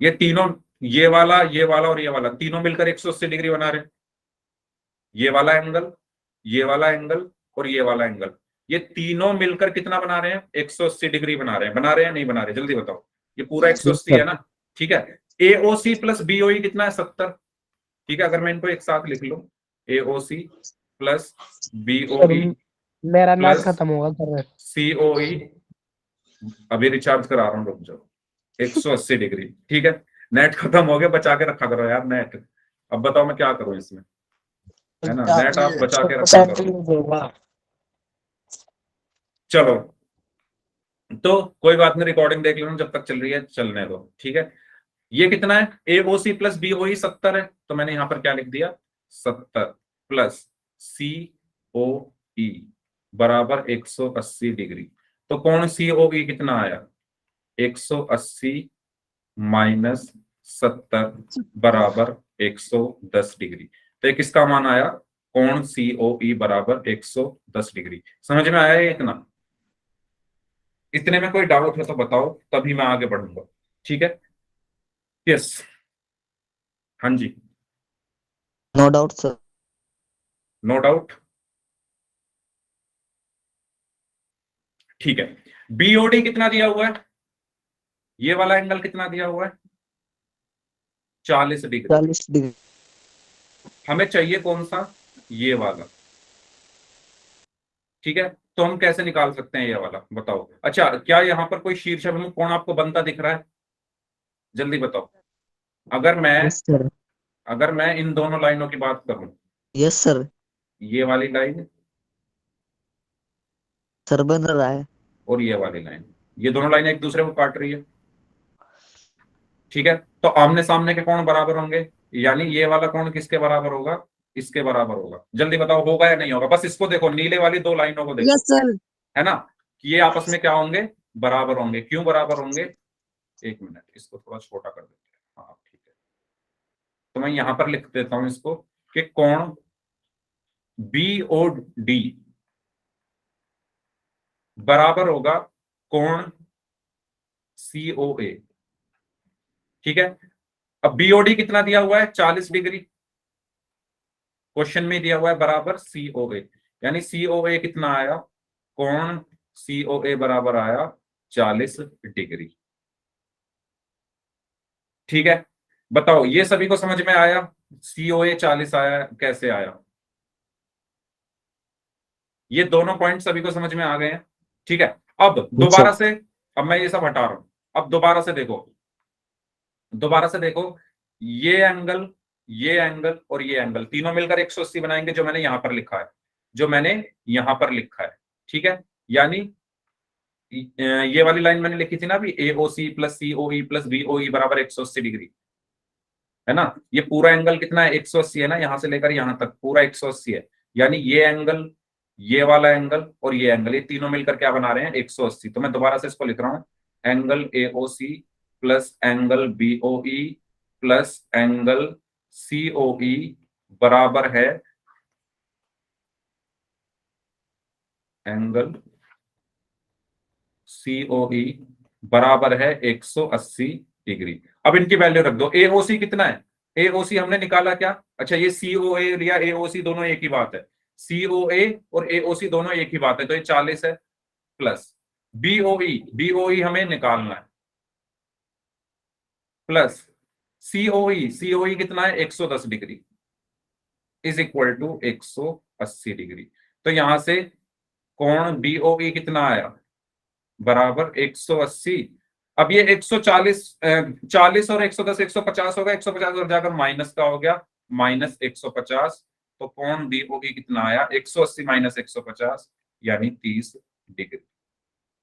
ये तीनों, ये वाला और ये वाला तीनों मिलकर 180 डिग्री बना रहे हैं। ये वाला एंगल, ये वाला एंगल और ये वाला एंगल, ये तीनों मिलकर कितना बना रहे हैं? 180 डिग्री बना रहे हैं। बना रहे हैं नहीं बना रहे? जल्दी बताओ। ये पूरा 180 है ना, ठीक है। एओसी प्लस बीओई कितना है? 70, ठीक है। अगर मैं इनको एक साथ लिख लूं, एओसी प्लस बीओई मेरा नेट प्लस खत्म होगा सर। सीओई अभी रिचार्ज करा रहा हूँ, रुक जाओ। 180 डिग्री, ठीक है। नेट खत्म हो गया, बचा के रखा करो यार नेट। अब बताओ मैं क्या करूं इसमें, है ना, नेट आप बचा के रखा करो। चलो, तो कोई बात नहीं, रिकॉर्डिंग देख लेना जब तक चल रही है, चलने दो, ठीक है। ये कितना है, AOC प्लस BOE 70 है, तो मैंने यहां पर क्या लिख दिया, 70 प्लस COE बराबर 180 डिग्री। तो कोण COE कितना आया, 180 माइनस 70 बराबर 110 डिग्री। तो ये किसका मान आया, कोण COE बराबर 110 डिग्री। समझ में आया ये इतना? इतने में कोई डाउट है तो बताओ, तभी मैं आगे बढ़ूंगा, ठीक है। यस, हाँ जी, no doubt sir. No doubt, ठीक है। BOD कितना दिया हुआ है, ये वाला एंगल कितना दिया हुआ है, 40 डिग्री। 40 डिग्री। हमें चाहिए कौन सा, ये वाला, ठीक है। तो हम कैसे निकाल सकते हैं ये वाला, बताओ। अच्छा, क्या यहाँ पर कोई शीर्षाभिमुख कोण आपको बनता दिख रहा है, जल्दी बताओ। अगर मैं यस सर। अगर मैं इन दोनों लाइनों की बात करूं, यस सर। ये वाली लाइन सर बन रहा है। और ये वाली लाइन, ये दोनों लाइनें एक दूसरे को काट रही है, ठीक है। तो आमने सामने के कोण बराबर होंगे, यानी ये वाला कोण किसके बराबर होगा, इसके बराबर होगा। जल्दी बताओ होगा या नहीं होगा, बस इसको देखो, नीले वाली दो लाइनों को देखो, यस सर। है ना, कि ये आपस में क्या होंगे, बराबर होंगे। क्यों बराबर होंगे, एक मिनट, इसको थोड़ा छोटा कर देते हैं, हाँ ठीक है। तो मैं यहां पर लिख देता हूं इसको, कि कोण BOD बराबर होगा कोण COA, ठीक है। अब BOD कितना दिया हुआ है, 40 डिग्री, क्वेश्चन में दिया हुआ है बराबर COA, यानी COA कितना आया, कोण COA बराबर आया 40 डिग्री, ठीक है। बताओ ये सभी को समझ में आया, COA 40 आया, कैसे आया, ये दोनों पॉइंट सभी को समझ में आ गए हैं, ठीक है। अब दोबारा से, अब मैं ये सब हटा रहा हूं, अब दोबारा से देखो, ये एंगल और ये एंगल तीनों मिलकर 180 बनाएंगे, जो मैंने यहां पर लिखा है, ठीक है। यानी ये वाली लाइन मैंने लिखी थी ना अभी, AOC plus COE plus BOE बराबर 180 डिग्री, है ना। ये पूरा एंगल कितना है, 180 है ना, यहां से लेकर यहां तक पूरा 180 है। यानी ये एंगल, ये वाला एंगल और ये एंगल, ये तीनों मिलकर क्या बना रहे हैं, 180। तो मैं दोबारा से इसको लिख रहा हूं, angle AOC plus angle BOE plus angle COE बराबर है एंगल COE बराबर है 180 डिग्री। अब इनकी वैल्यू रख दो। AOC कितना है, AOC हमने निकाला क्या, अच्छा ये COA या AOC दोनों एक ही बात है, COA और AOC दोनों एक ही बात है, तो ये 40 है, प्लस BOE हमें निकालना है, प्लस COE कितना है, 110 degree is equal to 180 degree. तो यहां से कोण BOE कितना आया, बराबर 180। अब ये 140, 40 और 110 150 होगा, 150 और जाकर माइनस का हो गया, माइनस 150। तो कोण BOE कितना आया, 180 माइनस 150 यानी 30 डिग्री।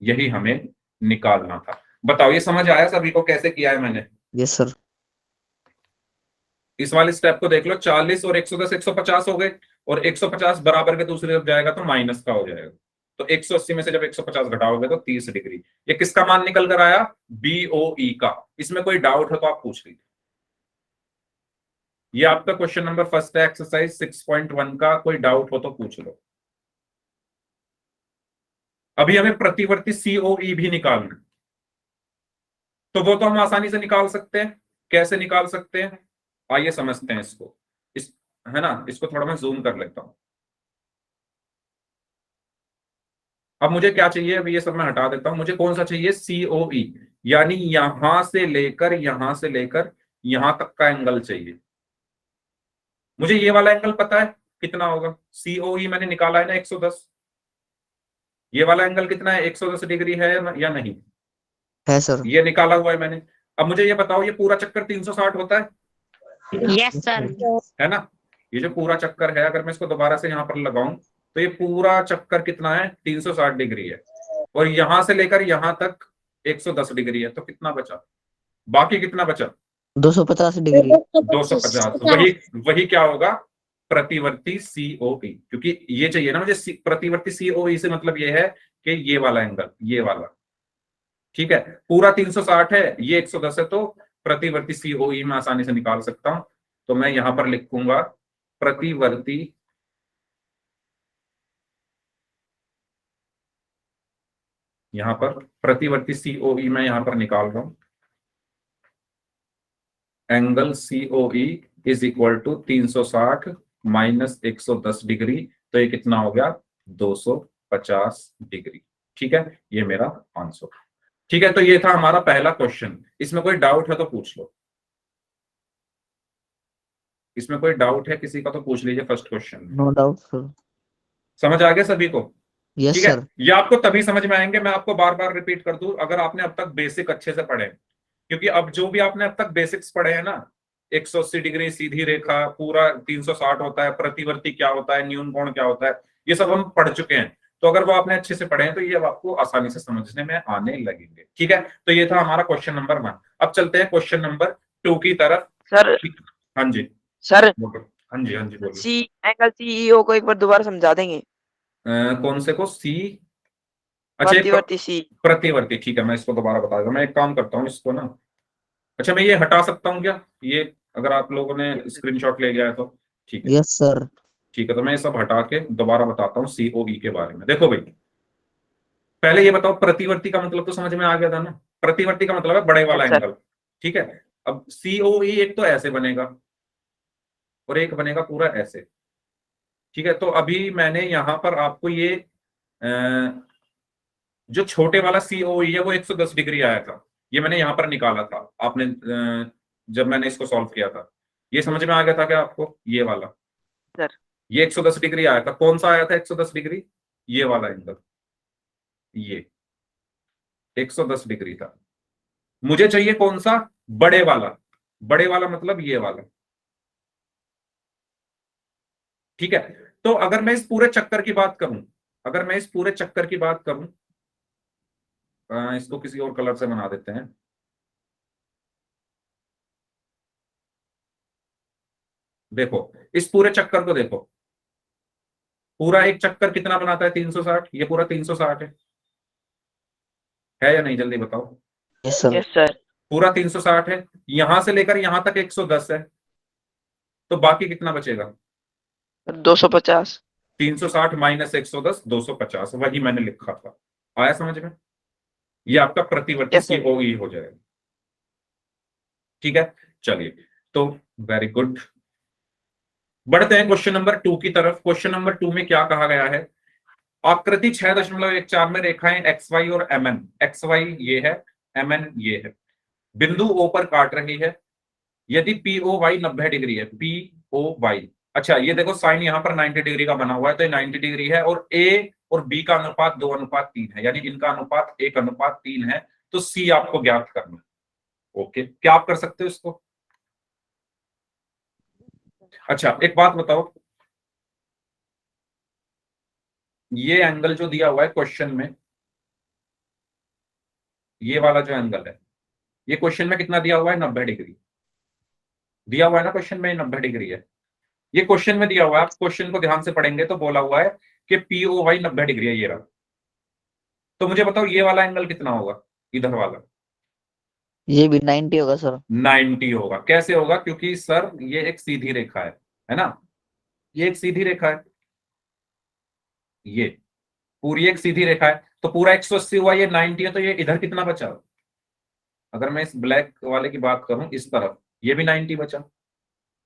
यही हमें निकालना था। बताओ ये समझ आया सभी को कैसे किया है मैंने? Yes sir. इस वाले स्टेप को देख लो, 40 और 110 150 हो गए, और 150 बराबर के दूसरी तरफ जाएगा तो माइनस का हो जाएगा। तो 180 में से जब 150 घटाओगे तो 30 डिग्री। ये किसका मान निकल कर आया, BOE का। इसमें कोई डाउट है तो आप पूछ लीजिए। ये आपका क्वेश्चन नंबर फर्स्ट है, एक्सरसाइज 6.1 का। कोई डाउट हो तो पूछ लो। अभी हमें प्रतिवर्ती COE भी निकालना है, तो वो तो हम आसानी से निकाल सकते हैं। कैसे निकाल सकते हैं, आइए समझते हैं इसको। इस, है ना, इसको थोड़ा मैं जूम कर लेता हूं। अब मुझे क्या चाहिए, अभी ये सब मैं हटा देता हूं। मुझे कौन सा चाहिए, COE, यानी यहां से लेकर यहां तक का एंगल चाहिए। मुझे ये वाला एंगल पता है कितना होगा, COE मैंने निकाला है ना 110, ये वाला एंगल कितना है, 110 डिग्री है या नहीं? है सर। ये निकाला हुआ है मैंने। अब मुझे ये बताओ, ये पूरा चक्कर 360 होता है यस सर। है ना? ये जो पूरा चक्कर है, अगर मैं इसको दोबारा से यहाँ पर लगाऊं तो ये पूरा चक्कर कितना है, 360 डिग्री है, और यहां से लेकर यहां तक 110 डिग्री है, तो कितना बचा, बाकी कितना बचा? 250 डिग्री। 250। वही वही क्या होगा, प्रतिवर्ती सीओई, क्योंकि ये चाहिए ना मुझे, प्रतिवर्ती सीओई से मतलब ये है कि ये वाला एंगल, ये वाला, ठीक है। पूरा 360 है, ये 110 है, तो प्रतिवर्ती सीओई में आसानी से निकाल सकता हूं। तो मैं यहां पर लिखूंगा प्रतिवर्ती यहां पर प्रतिवर्ती सीओई मैं यहां पर निकाल रहा हूं, angle COE is equal to 360 minus 110 degree, तो ये कितना हो गया, 250 डिग्री। ठीक है, ये मेरा आंसर। ठीक है, तो ये था हमारा पहला क्वेश्चन। इसमें कोई डाउट है तो पूछ लो, इसमें कोई डाउट है किसी का तो पूछ लीजिए first question. No doubt sir. समझ आ गया सभी को? यस ठीक है, सर। ये आपको तभी समझ में आएंगे, मैं आपको बार बार रिपीट कर दूं, अगर आपने अब तक बेसिक अच्छे से पढ़े, क्योंकि अब जो भी आपने अब तक बेसिक्स पढ़े हैं ना, 180 डिग्री सीधी रेखा, पूरा 360 होता है, प्रतिवर्ती क्या होता है, न्यून कोण क्या होता है, ये सब हम पढ़ चुके हैं। तो अगर वो आपने अच्छे से पढ़े हैं तो ये अब आपको आसानी से समझने में आने लगेंगे। ठीक है, तो ये था हमारा क्वेश्चन नंबर 1। अब चलते हैं क्वेश्चन नंबर 2 की तरफ। सर। हाँ जी सर, बोलो। हाँ जी, हाँ जी बोलो। सी एंगल सीईओ को एक बार दोबारा समझा देंगे? कौन से को, सी? अच्छा, ये प्रतिवर्ती सी। प्रतिवर्ती, ठीक है, मैं इसको दोबारा बता दूंगा। मैं एक काम करता हूँ इसको ना, अच्छा मैं ये हटा सकता हूँ क्या, ये अगर आप लोगों ने स्क्रीनशॉट ले लिया है तो? ठीक है, यस सर। ठीक है, तो मैं ये सब हटा के दोबारा बताता हूँ सीओई के बारे में। देखो भाई, पहले ये बताओ, प्रतिवर्ती का मतलब तो समझ में आ गया था ना, प्रतिवर्ती का मतलब है बड़े वाला यस सर। एंगल। ठीक है, अब सीओई एक तो ऐसे बनेगा और एक बनेगा पूरा ऐसे। ठीक है, तो अभी मैंने यहां पर आपको ये जो छोटे वाला सीओई है वो 110 डिग्री आया था, ये मैंने यहां पर निकाला था, आपने जब मैंने इसको सॉल्व किया था, ये समझ में आ गया था क्या आपको, ये वाला, सर। ये 110 डिग्री आया था। कौन सा आया था 110 डिग्री? ये वाला एंगल, ये 110 डिग्री था। मुझे चाहिए कौन सा, बड़े वाला, बड़े वाला मतलब ये वाला। ठीक है, तो अगर मैं इस पूरे चक्कर की बात करूं, अगर मैं इस पूरे चक्कर की बात करूं, इसको किसी और कलर से बना देते हैं। देखो, इस पूरे चक्कर को देखो, पूरा एक चक्कर कितना बनाता है, 360, ये पूरा 360 है या नहीं, जल्दी बताओ। Yes sir. Yes sir. पूरा 360 है, यहां से लेकर यहां तक 110 है, तो बाकी कितना बचेगा, 250। 360 माइनस 110, 250, वही मैंने लिखा था। आया समझ में? ये आपका प्रतिवर्ती यस सर। सीओई हो जाएगा। ठीक है, चलिए, तो वेरी गुड, बढ़ते हैं क्वेश्चन नंबर 2 की तरफ। क्वेश्चन नंबर 2 में क्या कहा गया है, आकृति 6.14 में रेखाएं एक्स वाई और एम एन, एक्स वाई ये है, एम एन ये है, बिंदु ओ पर काट रही है, यदि पी ओ वाई 90 डिग्री है, पी ओ वाई। अच्छा, ये देखो साइन यहाँ पर 90 डिग्री का बना हुआ है, तो ये 90 डिग्री है, और ए और बी का अनुपात 2:3 है, यानी इनका अनुपात 1:3 है, तो सी आपको ज्ञात करना है। ओके, क्या आप कर सकते हो इसको? अच्छा, एक बात बताओ, ये एंगल जो दिया हुआ है क्वेश्चन में, ये वाला जो एंगल है, ये क्वेश्चन में कितना दिया हुआ है, 90 डिग्री दिया हुआ है ना क्वेश्चन में, 90 डिग्री है, ये क्वेश्चन में दिया हुआ है। आप क्वेश्चन को ध्यान से पढ़ेंगे तो बोला हुआ है कि पीओ वाई 90 डिग्री है, ये रहा। तो मुझे बताओ ये वाला एंगल कितना होगा, इधर वाला? ये भी 90 होगा सर। 90 होगा। कैसे होगा, क्योंकि सर ये एक सीधी रेखा है ना, ये एक सीधी रेखा है, ये पूरी एक सीधी रेखा है, तो पूरा 180 हुआ, ये 90 है, तो ये इधर कितना बचा? अगर मैं इस ब्लैक वाले की बात करूं, इस तरफ ये भी 90 बचा।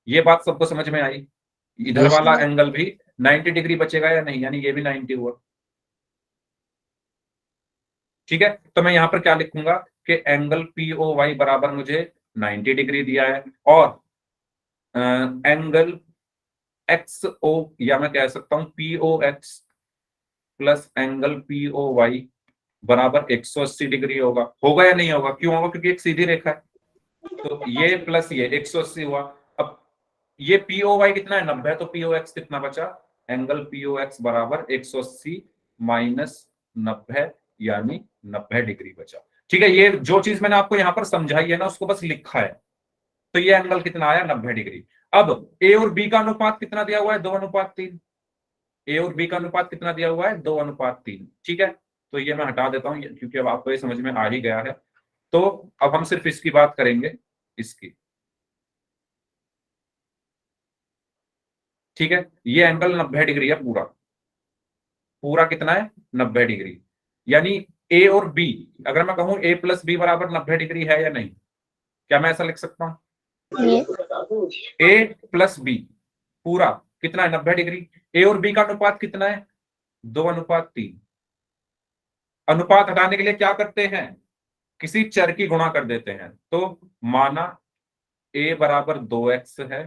ये बात सबको समझ में आई? इधर यस वाला सर। एंगल भी 90 डिग्री बचेगा या नहीं, यानी ये भी 90 हुआ। ठीक है, तो मैं यहां पर क्या लिखूंगा कि एंगल पी ओ वाई बराबर मुझे 90 डिग्री दिया है, और एंगल एक्स ओ, या मैं कह सकता हूं P O X plus angle POY बराबर 180 डिग्री होगा या नहीं होगा? क्यों होगा? क्योंकि एक सीधी रेखा है। तो ये प्लस ये 180 हुआ। अब ये POY कितना है? 90। तो POX कितना बचा? एंगल POX बराबर 180 माइनस 90 यानी 90 डिग्री बचा। ठीक है, ये जो चीज मैंने आपको यहां पर समझाई है ना उसको बस लिखा है। तो ये एंगल कितना आया? 90 डिग्री। अब ए और बी का अनुपात कितना दिया हुआ है? 2:3। ए और बी का अनुपात कितना दिया हुआ है? 2:3। ठीक है, तो ये मैं हटा देता हूं क्योंकि अब आपको ये समझ में आ ही गया है। तो अब हम सिर्फ इसकी बात करेंगे, इसकी। ठीक है, ये एंगल 90 डिग्री है पूरा। पूरा कितना है? 90 डिग्री। यानी ए और बी, अगर मैं कहूं ए प्लस बी बराबर 90 डिग्री है या नहीं, क्या मैं ऐसा लिख सकता हूं? ए प्लस बी पूरा कितना है? 90 डिग्री। ए और बी का अनुपात कितना है? 2:3। अनुपात हटाने के लिए क्या करते हैं? किसी चर की गुणा कर देते हैं। तो माना a बराबर 2x है,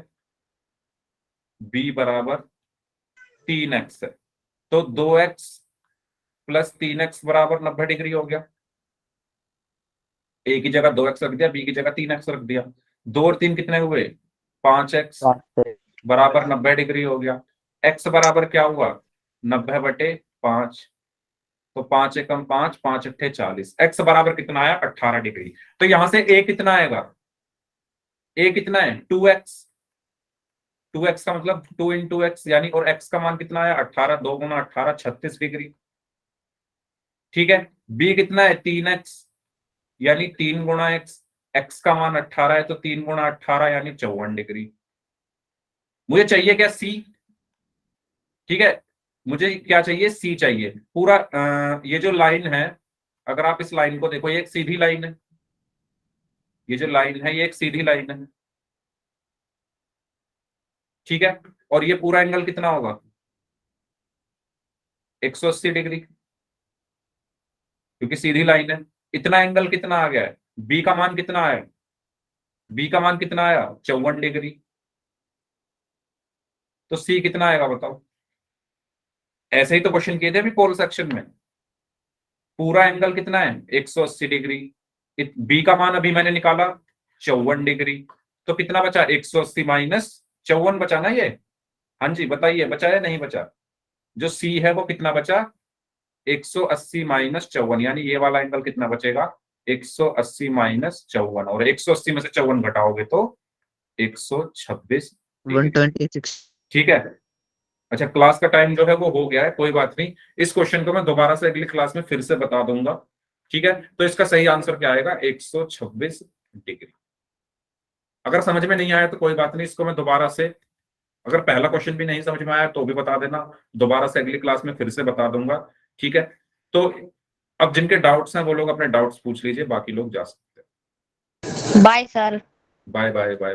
b बराबर 3x है, तो 2x प्लस 3x बराबर 90 डिग्री हो गया। a की जगह 2x रख दिया, b की जगह 3x रख दिया। 2 और 3 कितने हुए? 5x बराबर 90 डिग्री हो गया। x बराबर क्या हुआ? 90/5। तो 5 एकम 5, 5 अट्ठे 40। x बराबर कितना आया? 18 डिग्री। तो यहां से a कितना आएगा? a कितना है? 2x। 2x का मतलब 2 इंटू एक्स, यानी और x का मान कितना आया? 18। 2 गुना 18 36 डिग्री। ठीक है, b कितना है? 3x, यानी 3 गुना x। x का मान 18 है तो 3 गुना 18 यानी 54 डिग्री। मुझे चाहिए क्या? c। ठीक है, मुझे क्या चाहिए? c चाहिए। पूरा ये जो लाइन है, अगर आप इस लाइन को देखो, ये एक सीधी लाइन है। ये जो लाइन है ये एक सीधी लाइन है। ठीक है, और ये पूरा एंगल कितना होगा? 180 डिग्री, क्योंकि सीधी लाइन है। इतना एंगल कितना आ गया है? बी का मान कितना है? बी का मान कितना आया? 54 डिग्री। तो सी कितना आएगा बताओ? ऐसे ही तो क्वेश्चन किए थे अभी पोल सेक्शन में। पूरा एंगल कितना है? 180 डिग्री। बी का मान अभी मैंने निकाला 54 डिग्री। तो कितना बचा? 180 माइनस 54 बचा ना ये? हाँ जी, बताइए बचा या नहीं बचा? जो सी है वो कितना बचा? 180 माइनस 54, यानी ये वाला एंगल कितना बचेगा? 180 माइनस 54, और 180 में से 54 घटाओगे तो 126 डिग्री। 126। ठीक है, अच्छा क्लास का टाइम जो है वो हो गया है, कोई बात नहीं। इस क्वेश्चन को मैं दोबारा से अगली क्लास में फिर से बता दूंगा। ठीक है, तो इसका सही आंसर क्या आएगा? 126 डिग्री। अगर समझ में नहीं आया तो कोई बात नहीं, इसको मैं दोबारा से, अगर पहला क्वेश्चन भी नहीं समझ में आया तो भी बता देना, दोबारा से अगली क्लास में फिर से बता दूंगा। ठीक है, तो अब जिनके डाउट्स हैं वो लोग अपने डाउट्स पूछ लीजिए, बाकी लोग जा सकते हैं। Bye sir. Bye bye bye.